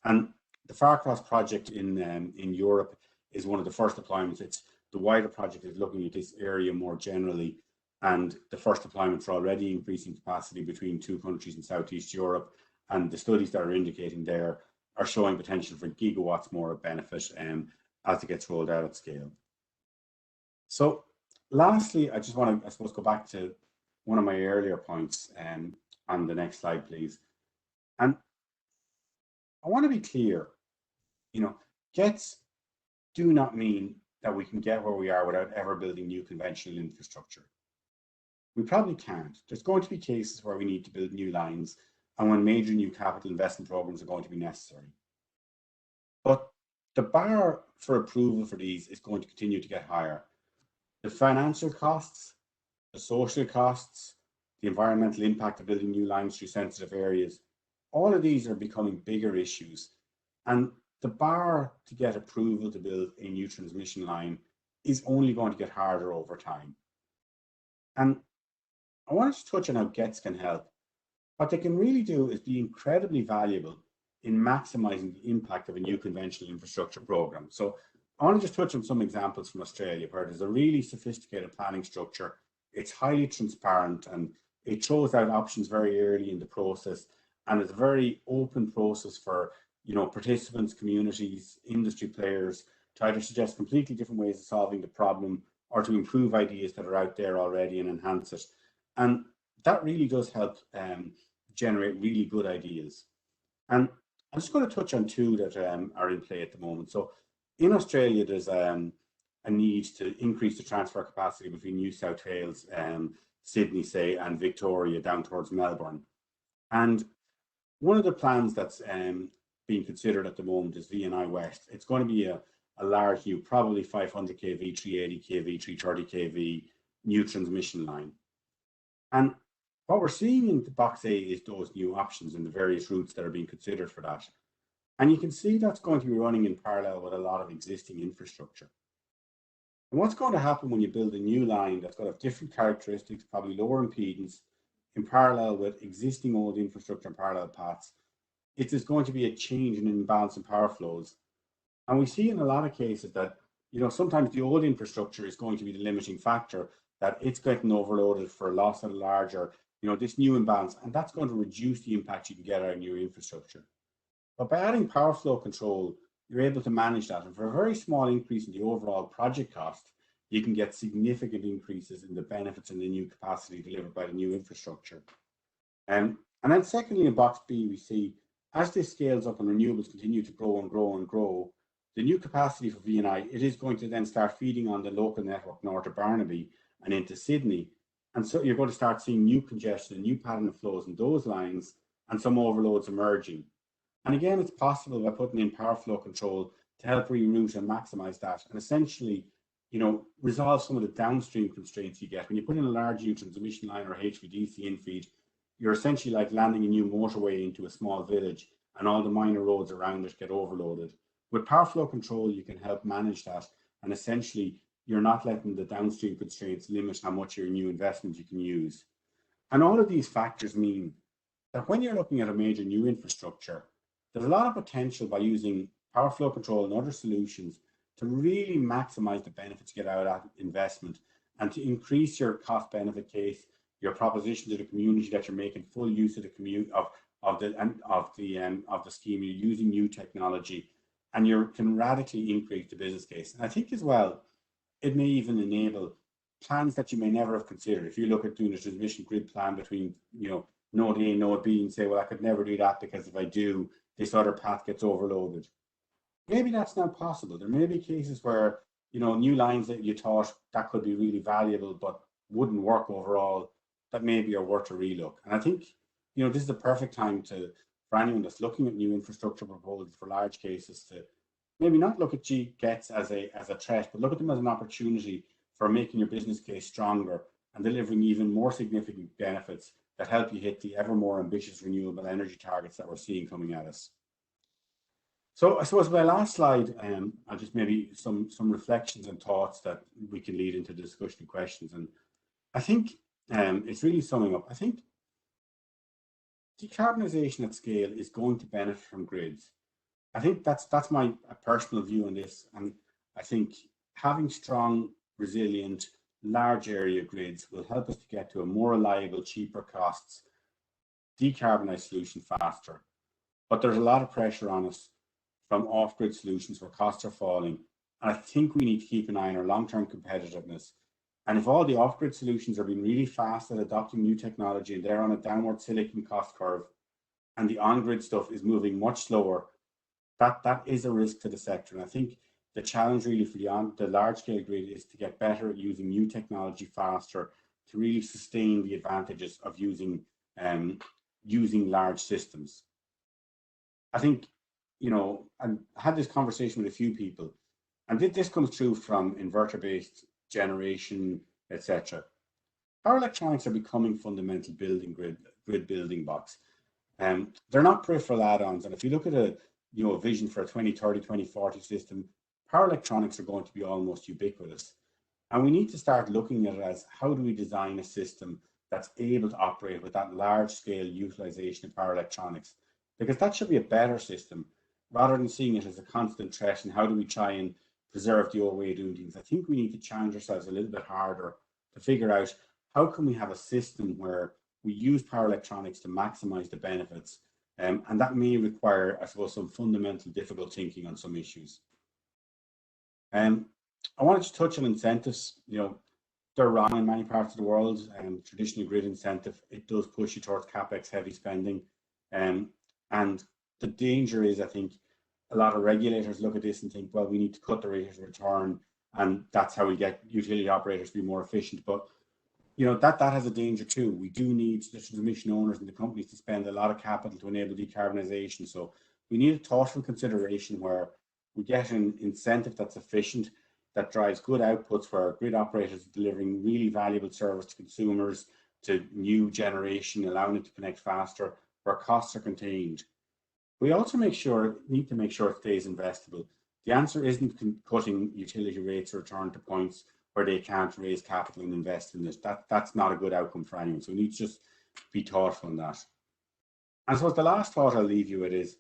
And the Farcross project in Europe is one of the first deployments. the wider project is looking at this area more generally, and the first deployments are already increasing capacity between two countries in Southeast Europe, and the studies that are indicating there are showing potential for gigawatts more of benefit as it gets rolled out at scale. So lastly, I just want to, I suppose, go back to one of my earlier points on the next slide, please. And I want to be clear, gets do not mean that we can get where we are without ever building new conventional infrastructure. We probably can't. There's going to be cases where we need to build new lines and when major new capital investment programs are going to be necessary. But the bar for approval for these is going to continue to get higher. The financial costs, the social costs, the environmental impact of building new lines through sensitive areas, all of these are becoming bigger issues. And the bar to get approval to build a new transmission line is only going to get harder over time. And I want to touch on how GETS can help. What they can really do is be incredibly valuable in maximizing the impact of a new conventional infrastructure program. So I want to just touch on some examples from Australia where there's a really sophisticated planning structure. It's highly transparent and it throws out options very early in the process, and it's a very open process for participants, communities, industry players to either suggest completely different ways of solving the problem or to improve ideas that are out there already and enhance it. And that really does help generate really good ideas. And I'm just going to touch on two that are in play at the moment. So in Australia, there's a need to increase the transfer capacity between New South Wales, Sydney, say, and Victoria down towards Melbourne. And one of the plans that's being considered at the moment is VNI West. It's going to be a large new, probably 500 kV, 380 kV, 330 kV new transmission line. And what we're seeing in the box A is those new options and the various routes that are being considered for that. And you can see that's going to be running in parallel with a lot of existing infrastructure. And what's going to happen when you build a new line that's got to have different characteristics, probably lower impedance, in parallel with existing old infrastructure and parallel paths, it is going to be a change in imbalance in power flows. And we see in a lot of cases that, sometimes the old infrastructure is going to be the limiting factor, that it's getting overloaded for loss of larger, this new imbalance, and that's going to reduce the impact you can get out of new infrastructure. But by adding power flow control, you're able to manage that. And for a very small increase in the overall project cost, you can get significant increases in the benefits and the new capacity delivered by the new infrastructure. And then secondly, in box B, we see as this scales up and renewables continue to grow and grow and grow, the new capacity for VNI, it is going to then start feeding on the local network north of Barnaby and into Sydney. And so you're going to start seeing new congestion, a new pattern of flows in those lines and some overloads emerging. And again, it's possible by putting in power flow control to help reroute and maximize that and essentially, resolve some of the downstream constraints you get. When you put in a large new transmission line or HVDC infeed, you're essentially like landing a new motorway into a small village and all the minor roads around it get overloaded. With power flow control, you can help manage that, and essentially you're not letting the downstream constraints limit how much your new investment you can use. And all of these factors mean that when you're looking at a major new infrastructure, there's a lot of potential by using power flow control and other solutions to really maximize the benefits you get out of that investment and to increase your cost benefit case, your proposition to the community that you're making full use of the scheme, you're using new technology, and you can radically increase the business case. And I think as well, it may even enable plans that you may never have considered. If you look at doing a transmission grid plan between, node A and node B and say, well, I could never do that because if I do, this other path gets overloaded. Maybe that's not possible. There may be cases where, new lines that you thought that could be really valuable, but wouldn't work overall, that maybe are worth a relook. And I think, this is the perfect time for anyone that's looking at new infrastructure proposals for large cases to maybe not look at GETS as a threat, but look at them as an opportunity for making your business case stronger and delivering even more significant benefits that help you hit the ever more ambitious renewable energy targets that we're seeing coming at us. So I suppose my last slide, I'll just maybe some reflections and thoughts that we can lead into the discussion and questions. And I think it's really summing up. I think decarbonisation at scale is going to benefit from grids. I think that's my personal view on this. And I think having strong, resilient, large area grids will help us to get to a more reliable, cheaper costs, decarbonised solution faster. But there's a lot of pressure on us from off-grid solutions where costs are falling. And I think we need to keep an eye on our long-term competitiveness. And if all the off-grid solutions are being really fast at adopting new technology and they're on a downward silicon cost curve, and the on-grid stuff is moving much slower, that is a risk to the sector. And I think the challenge really for the large-scale grid is to get better at using new technology faster to really sustain the advantages of using large systems. I think, you know, I had this conversation with a few people, and this comes through from inverter-based generation, etc. Power electronics are becoming fundamental building grid building blocks. They're not peripheral add-ons, and if you look at a vision for a 2030, 2040 system, power electronics are going to be almost ubiquitous. And we need to start looking at it as, how do we design a system that's able to operate with that large scale utilization of power electronics? Because that should be a better system, rather than seeing it as a constant threat and how do we try and preserve the old way of doing things. I think we need to challenge ourselves a little bit harder to figure out, how can we have a system where we use power electronics to maximize the benefits? And that may require, I suppose, some fundamental difficult thinking on some issues. I wanted to touch on incentives. They're wrong in many parts of the world. Traditional grid incentive, it does push you towards capex heavy spending. And the danger is, I think, a lot of regulators look at this and think, well, we need to cut the rate of return, and that's how we get utility operators to be more efficient. But that has a danger too. We do need the transmission owners and the companies to spend a lot of capital to enable decarbonisation. So we need a thoughtful consideration where we get an incentive that's efficient, that drives good outputs, where grid operators are delivering really valuable service to consumers, to new generation, allowing it to connect faster, where costs are contained. We also need to make sure it stays investable. The answer isn't cutting utility rates or return to points where they can't raise capital and invest in this. That's not a good outcome for anyone. So we need to just be thoughtful on that. And so the last thought I'll leave you with is,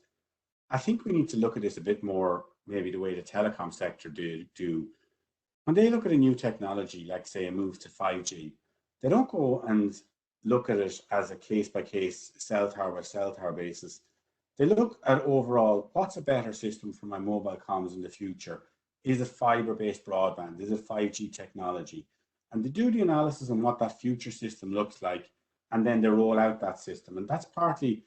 I think we need to look at this a bit more, maybe the way the telecom sector do. When they look at a new technology, like say a move to 5G, they don't go and look at it as a case-by-case, cell tower by cell tower basis. They look at overall, what's a better system for my mobile comms in the future? Is it fiber-based broadband? Is it 5G technology? And they do the analysis on what that future system looks like, and then they roll out that system. And that's partly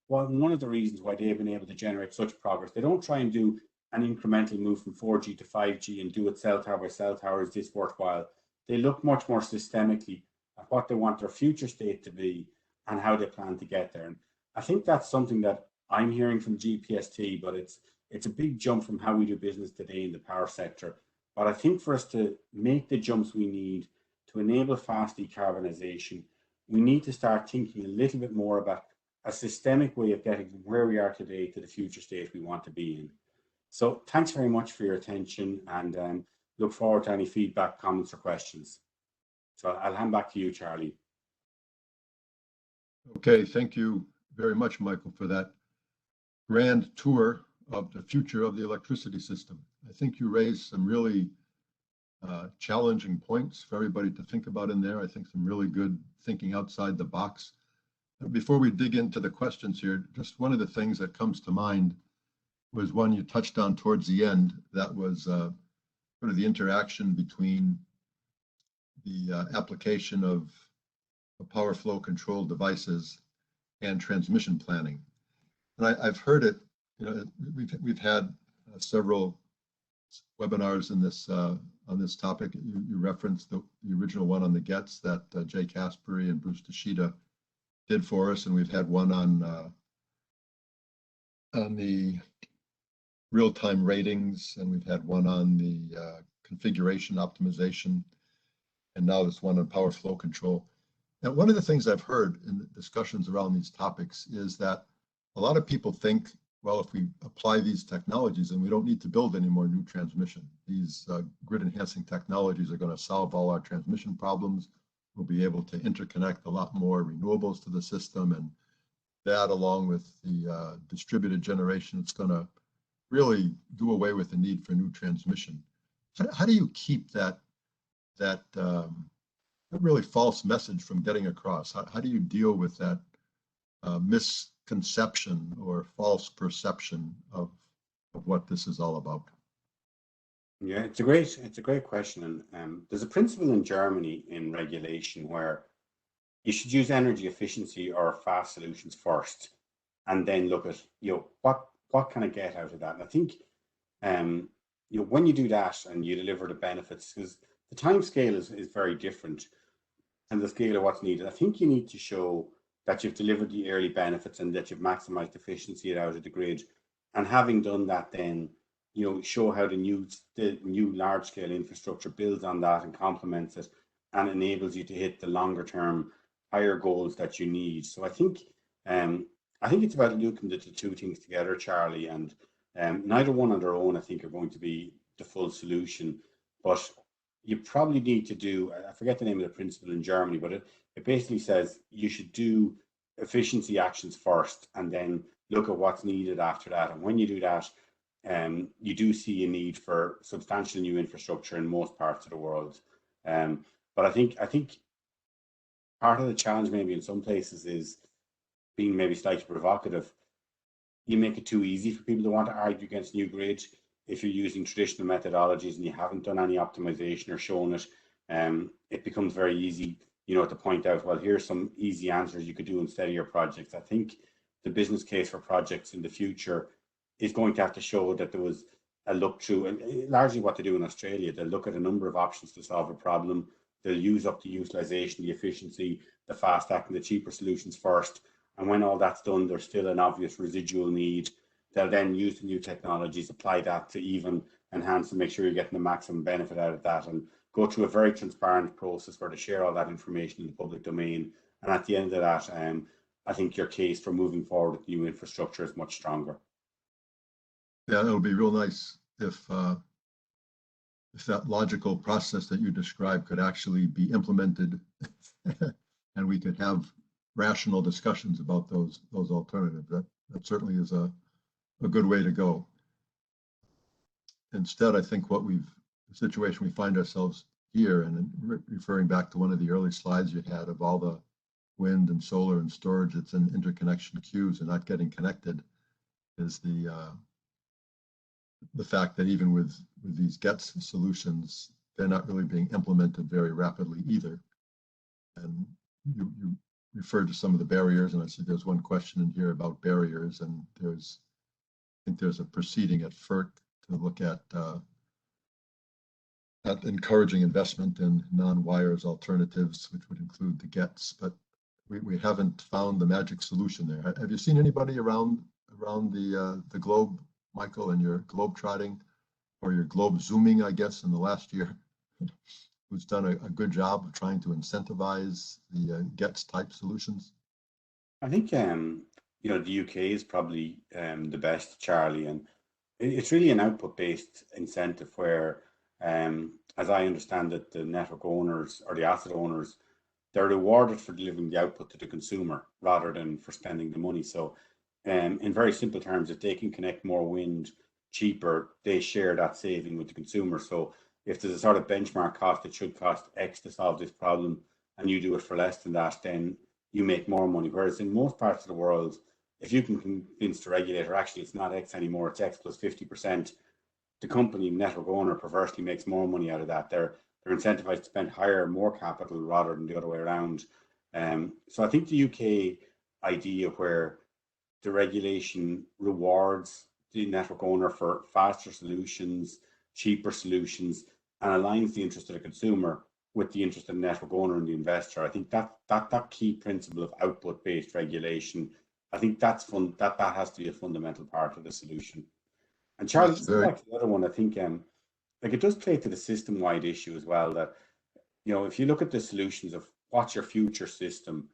one of the reasons why they've been able to generate such progress. They don't try and do an incremental move from 4G to 5G and do it cell tower by cell tower. Is this worthwhile? They look much more systemically at what they want their future state to be and how they plan to get there. And I think that's something that I'm hearing from GPST, but it's a big jump from how we do business today in the power sector. But I think for us to make the jumps we need to enable fast decarbonisation, we need to start thinking a little bit more about a systemic way of getting from where we are today to the future state we want to be in. So thanks very much for your attention, and look forward to any feedback, comments or questions. So I'll hand back to you, Charlie. Okay, thank you very much, Michael, for that grand tour of the future of the electricity system. I think you raised some really challenging points for everybody to think about in there. I think some really good thinking outside the box. Before we dig into the questions here, just one of the things that comes to mind was one you touched on towards the end. That was sort of the interaction between the application of power flow control devices and transmission planning. And I've heard it. We've had several webinars in this on this topic. You referenced the original one on the GETS that Jay Caspery and Bruce Tashida did for us, and we've had one on the real-time ratings, and we've had one on the configuration optimization, and now this one on power flow control. And one of the things I've heard in the discussions around these topics is that a lot of people think, well, if we apply these technologies, then we don't need to build any more new transmission. These grid enhancing technologies are going to solve all our transmission problems. We'll be able to interconnect a lot more renewables to the system, and that, along with the distributed generation, it's going to really do away with the need for new transmission. How do you keep that really false message from getting across? How do you deal with that misconception or false perception of what this is all about? Yeah, it's a great question. And there's a principle in Germany in regulation where you should use energy efficiency or fast solutions first, and then look at, what can I get out of that? And I think, when you do that and you deliver the benefits, because the time scale is very different and the scale of what's needed. I think you need to show that you've delivered the early benefits and that you've maximized efficiency out of the grid. And having done that, then show how the new large scale infrastructure builds on that and complements it and enables you to hit the longer term higher goals that you need. So I think it's about looking at the two things together, Charlie, and neither one on their own I think are going to be the full solution, but you probably need to do, I forget the name of the principle in Germany, but it basically says you should do efficiency actions first and then look at what's needed after that. And when you do that, you do see a need for substantial new infrastructure in most parts of the world. But I think part of the challenge maybe in some places is being maybe slightly provocative. You make it too easy for people to want to argue against new grid. If you're using traditional methodologies and you haven't done any optimization or shown it, it becomes very easy, to point out, well, here's some easy answers you could do instead of your projects. I think the business case for projects in the future is going to have to show that there was a look through, and largely what they do in Australia, they'll look at a number of options to solve a problem. They'll use up the utilization, the efficiency, the fast acting, the cheaper solutions first. And when all that's done, there's still an obvious residual need. They'll then use the new technologies, apply that to even enhance and make sure you're getting the maximum benefit out of that, and go through a very transparent process where they share all that information in the public domain. And at the end of that, I think your case for moving forward with new infrastructure is much stronger. Yeah, it'll be real nice if that logical process that you described could actually be implemented and we could have rational discussions about those alternatives. That certainly is a good way to go. Instead, I think the situation we find ourselves here, and referring back to one of the early slides you had of all the wind and solar and storage that's in interconnection queues and not getting connected, is the fact that even with these GETS solutions, they're not really being implemented very rapidly either. And you referred to some of the barriers, and I see there's one question in here about barriers, and I think there's a proceeding at FERC to look at encouraging investment in non-wires alternatives, which would include the GETS, but we haven't found the magic solution there. Have you seen anybody around the globe, Michael, in your globe trotting or your globe zooming, I guess, in the last year, who's done a good job of trying to incentivize the GETS type solutions? I think the UK is probably the best, Charlie, and it's really an output-based incentive where, as I understand it, the network owners or the asset owners, they're rewarded for delivering the output to the consumer rather than for spending the money. So in very simple terms, if they can connect more wind cheaper, they share that saving with the consumer. So if there's a sort of benchmark cost, it should cost X to solve this problem, and you do it for less than that, then you make more money. Whereas in most parts of the world, if you can convince the regulator, actually it's not X anymore, it's X plus 50%, the company network owner perversely makes more money out of that. They're incentivized to spend higher, more capital rather than the other way around. So I think the UK idea where the regulation rewards the network owner for faster solutions, cheaper solutions, and aligns the interest of the consumer with the interest of the network owner and the investor. I think that key principle of output-based regulation, I think that has to be a fundamental part of the solution. And Charlie, just back to the other one, I think it does play to the system-wide issue as well, that if you look at the solutions of what's your future system,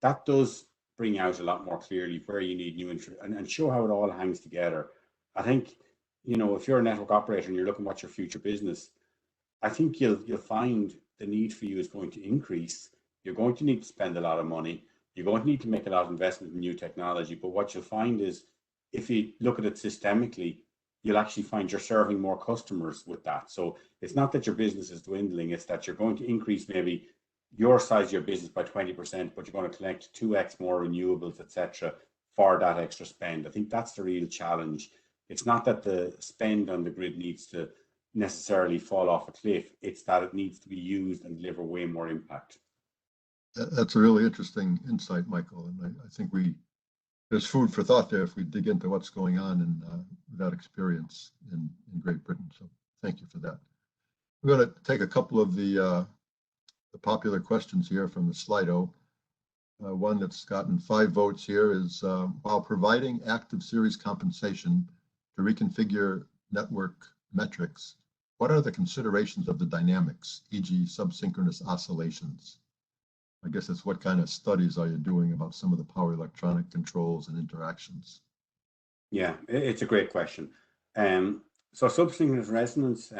that does bring out a lot more clearly where you need new interest and show how it all hangs together. I think, if you're a network operator and you're looking at your future business, I think you'll find the need for you is going to increase. You're going to need to spend a lot of money. You're going to need to make a lot of investment in new technology. But what you'll find is, if you look at it systemically, you'll actually find you're serving more customers with that. So it's not that your business is dwindling, it's that you're going to increase maybe your size of your business by 20%, but you're going to collect 2x more renewables, etc., for that extra spend. I think that's the real challenge. It's not that the spend on the grid needs to necessarily fall off a cliff, it's that it needs to be used and deliver way more impact. That's a really interesting insight, Michael, and I think there's food for thought there if we dig into what's going on in that experience in Great Britain. So thank you for that. We're going to take a couple of the popular questions here from the Slido. One that's gotten 5 votes here is, while providing active series compensation to reconfigure network metrics, what are the considerations of the dynamics, e.g. subsynchronous oscillations? I guess it's what kind of studies are you doing about some of the power electronic controls and interactions? Yeah, it's a great question. So subsynchronous resonance,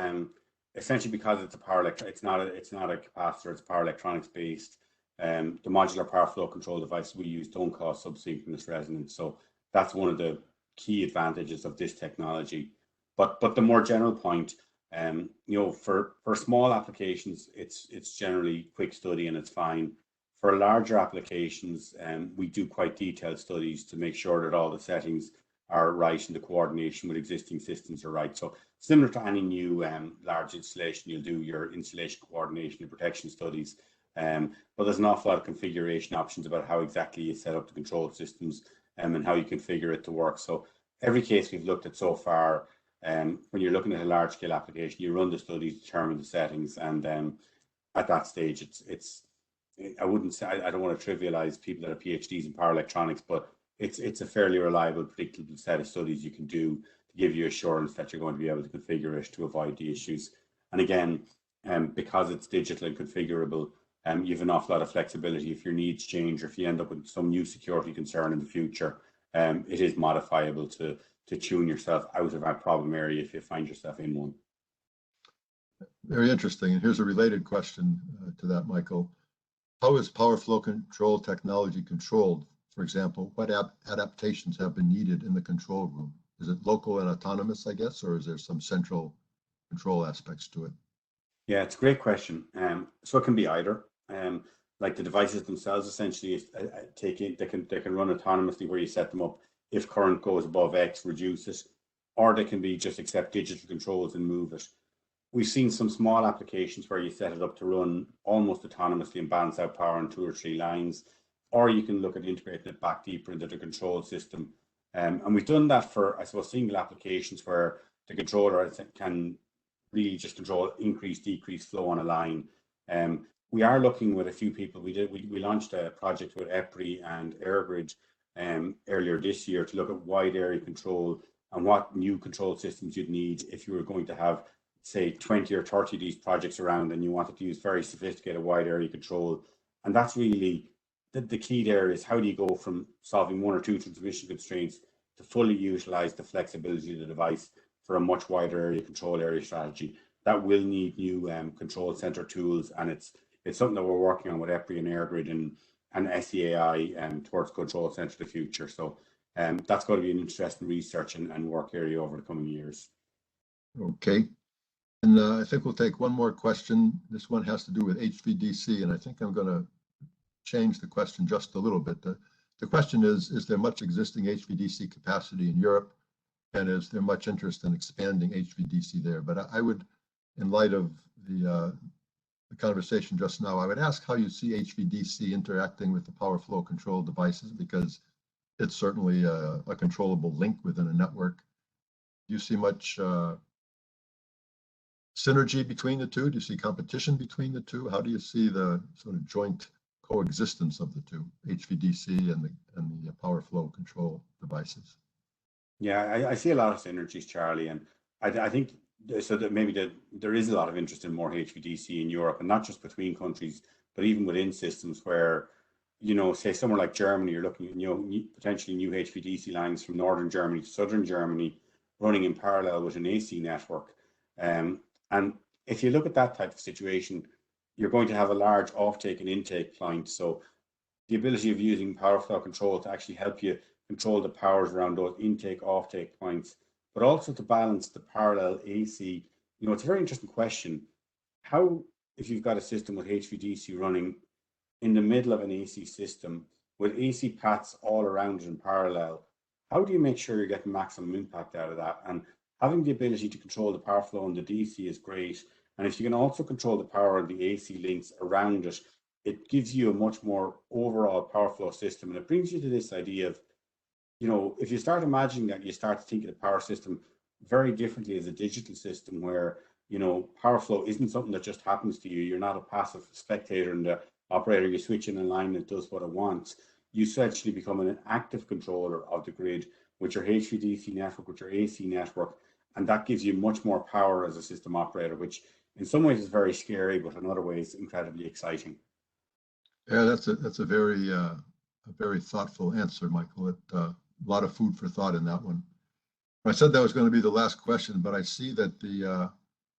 essentially because it's a power it's not a capacitor, it's power electronics based. The modular power flow control devices we use don't cause subsynchronous resonance. So that's one of the key advantages of this technology. But the more general point, for small applications, it's generally quick study and it's fine. For larger applications, we do quite detailed studies to make sure that all the settings are right and the coordination with existing systems are right. So similar to any new large installation, you'll do your installation coordination and protection studies. But there's an awful lot of configuration options about how exactly you set up the control systems and how you configure it to work. So every case we've looked at so far, when you're looking at a large scale application, you run the studies, determine the settings, and at that stage, I don't want to trivialize people that have PhDs in power electronics, but it's a fairly reliable, predictable set of studies you can do to give you assurance that you're going to be able to configure it to avoid the issues. And again, because it's digital and configurable, you have an awful lot of flexibility. If your needs change or if you end up with some new security concern in the future, it is modifiable to tune yourself out of that problem area if you find yourself in one. Very interesting. And here's a related question to that, Michael. How is power flow control technology controlled? For example, what adaptations have been needed in the control room? Is it local and autonomous, I guess, or is there some central control aspects to it? Yeah, it's a great question. So it can be either. Like the devices themselves, essentially, they can run autonomously where you set them up. If current goes above X, reduce it, or they can be just accept digital controls and move it. We've seen some small applications where you set it up to run almost autonomously and balance out power on 2 or 3 lines, or you can look at integrating it back deeper into the control system. And we've done that for, I suppose, single applications where the controller can really just control increase, decrease flow on a line. We are looking with a few people. We launched a project with EPRI and Ongrid earlier this year to look at wide area control and what new control systems you'd need if you were going to have, say, 20 or 30 of these projects around and you wanted to use very sophisticated wide area control. And that's really the key there, is how do you go from solving 1 or 2 transmission constraints to fully utilize the flexibility of the device for a much wider area control area strategy. That will need new control center tools, and it's something that we're working on with EPRI and Ongrid and SEAI towards control center of the future. So that's going to be an interesting research and work area over the coming years. Okay. And I think we'll take one more question. This one has to do with HVDC, and I think I'm going to change the question just a little bit. The question is there much existing HVDC capacity in Europe, and is there much interest in expanding HVDC there? But I would, in light of the conversation just now, I would ask how you see HVDC interacting with the power flow control devices, because it's certainly a controllable link within a network. Do you see much synergy between the two? Do you see competition between the two? How do you see the sort of joint coexistence of the two, HVDC and the power flow control devices? Yeah, I see a lot of synergies, Charlie, and I think so that maybe there is a lot of interest in more HVDC in Europe, and not just between countries, but even within systems where, say somewhere like Germany, you're looking at potentially new HVDC lines from northern Germany to southern Germany running in parallel with an AC network. And if you look at that type of situation, you're going to have a large offtake and intake client. So the ability of using power flow control to actually help you control the powers around those intake offtake points, but also to balance the parallel AC. You know, it's a very interesting question. How, if you've got a system with HVDC running in the middle of an AC system with AC paths all around it in parallel, how do you make sure you're getting maximum impact out of that? And having the ability to control the power flow on the DC is great. And if you can also control the power of the AC links around it, it gives you a much more overall power flow system. And it brings you to this idea of, you know, if you start imagining that, you start to think of the power system very differently as a digital system where, you know, power flow isn't something that just happens to you. You're not a passive spectator and the operator, you switch in a line that does what it wants. You essentially become an active controller of the grid with your HVDC network, with your AC network, and that gives you much more power as a system operator, which in some ways is very scary, but in other ways incredibly exciting. Yeah, that's a very thoughtful answer, Michael. A lot of food for thought in that one. I said that was going to be the last question, but I see that the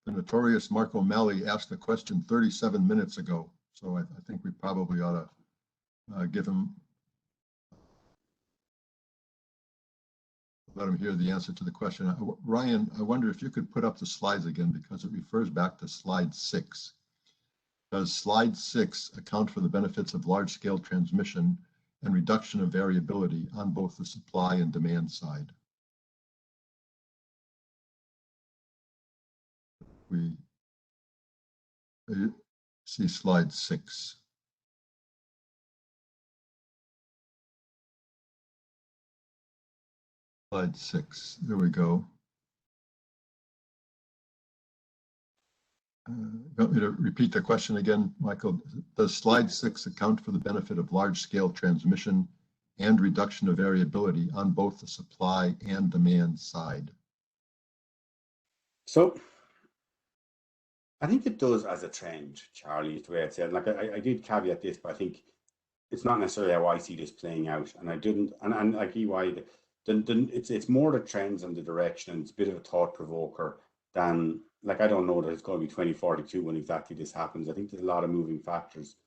notorious Mark O'Malley asked the question 37 minutes ago. So I think we probably ought to let him hear the answer to the question. Ryan, I wonder if you could put up the slides again, because it refers back to slide 6. Does slide 6 account for the benefits of large-scale transmission and reduction of variability on both the supply and demand side? We see slide 6. Slide 6, there we go. You want me to repeat the question again, Michael? Does slide 6 account for the benefit of large-scale transmission and reduction of variability on both the supply and demand side? So I think it does as a trend, Charlie, is the way I'd say it. Like I did caveat this, but I think it's not necessarily how I see this playing out. And I didn't, and like EY, it's more the trends and the direction, and it's a bit of a thought provoker than, like, I don't know that it's going to be 2042 when exactly this happens. I think there's a lot of moving factors,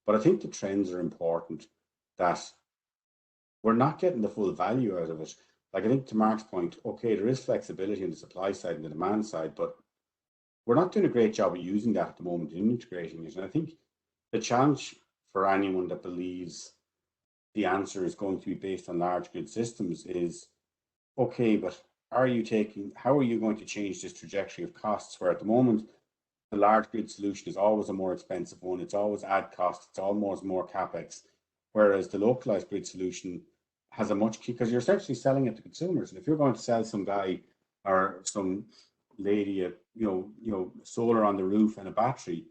but I think the trends are important, that we're not getting the full value out of it. Like, I think to Mark's point, okay, there is flexibility on the supply side and the demand side, but we're not doing a great job of using that at the moment and integrating it. And I think the challenge for anyone that believes the answer is going to be based on large grid systems is, okay, but how are you going to change this trajectory of costs, where at the moment the large grid solution is always a more expensive one, it's always add cost, it's almost more capex, whereas the localized grid solution has a much, because you're essentially selling it to consumers. And if you're going to sell some guy or some lady solar on the roof and a battery,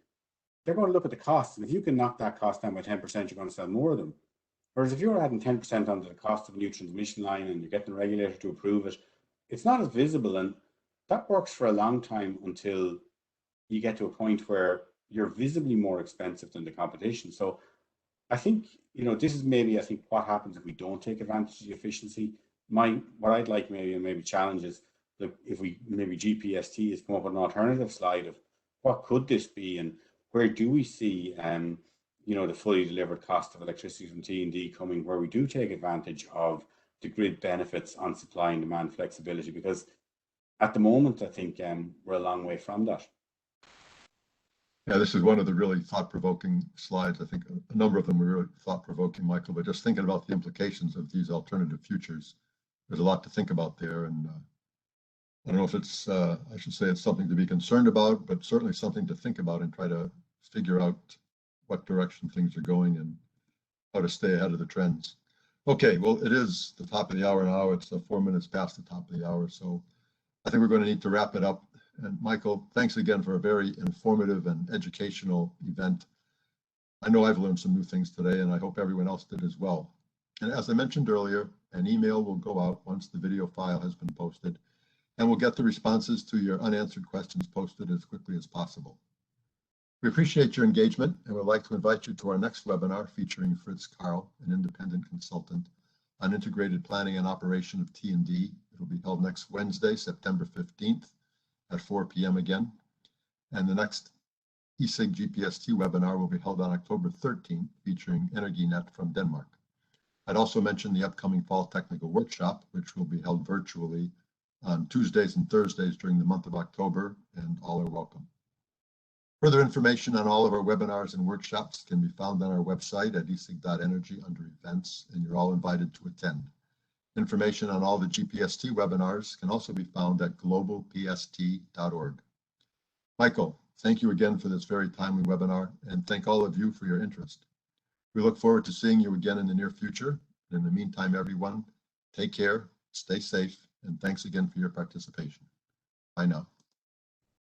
they're going to look at the cost, and if you can knock that cost down by 10%, you're going to sell more of them. Whereas if you're adding 10% onto the cost of a new transmission line and you're getting the regulator to approve it, it's not as visible, and that works for a long time until you get to a point where you're visibly more expensive than the competition. So I think, this is maybe, I think, what happens if we don't take advantage of the efficiency. What I'd like maybe challenge is, look, if we maybe GPST has come up with an alternative slide of what could this be, and where do we see the fully delivered cost of electricity from T&D coming, where we do take advantage of the grid benefits on supply and demand flexibility, because at the moment, I think we're a long way from that. Yeah, this is one of the really thought-provoking slides. I think a number of them were really thought-provoking, Michael, but just thinking about the implications of these alternative futures, there's a lot to think about there. And I don't know if it's, I should say it's something to be concerned about, but certainly something to think about and try to figure out what direction things are going and how to stay ahead of the trends. Okay, well, it is the top of the hour now. It's 4 minutes past the top of the hour. So I think we're going to need to wrap it up. And Michael, thanks again for a very informative and educational event. I know I've learned some new things today, and I hope everyone else did as well. And as I mentioned earlier, an email will go out once the video file has been posted, and we'll get the responses to your unanswered questions posted as quickly as possible. We appreciate your engagement, and would like to invite you to our next webinar featuring Fritz Karl, an independent consultant on integrated planning and operation of T&D. It will be held next Wednesday, September 15th at 4 p.m. again. And the next ESIG GPST webinar will be held on October 13th, featuring Energinet from Denmark. I'd also mention the upcoming Fall Technical Workshop, which will be held virtually on Tuesdays and Thursdays during the month of October, and all are welcome. Further information on all of our webinars and workshops can be found on our website at esig.energy under events, and you're all invited to attend. Information on all the GPST webinars can also be found at globalpst.org. Michael, thank you again for this very timely webinar, and thank all of you for your interest. We look forward to seeing you again in the near future. In the meantime, everyone, take care, stay safe, and thanks again for your participation. Bye now.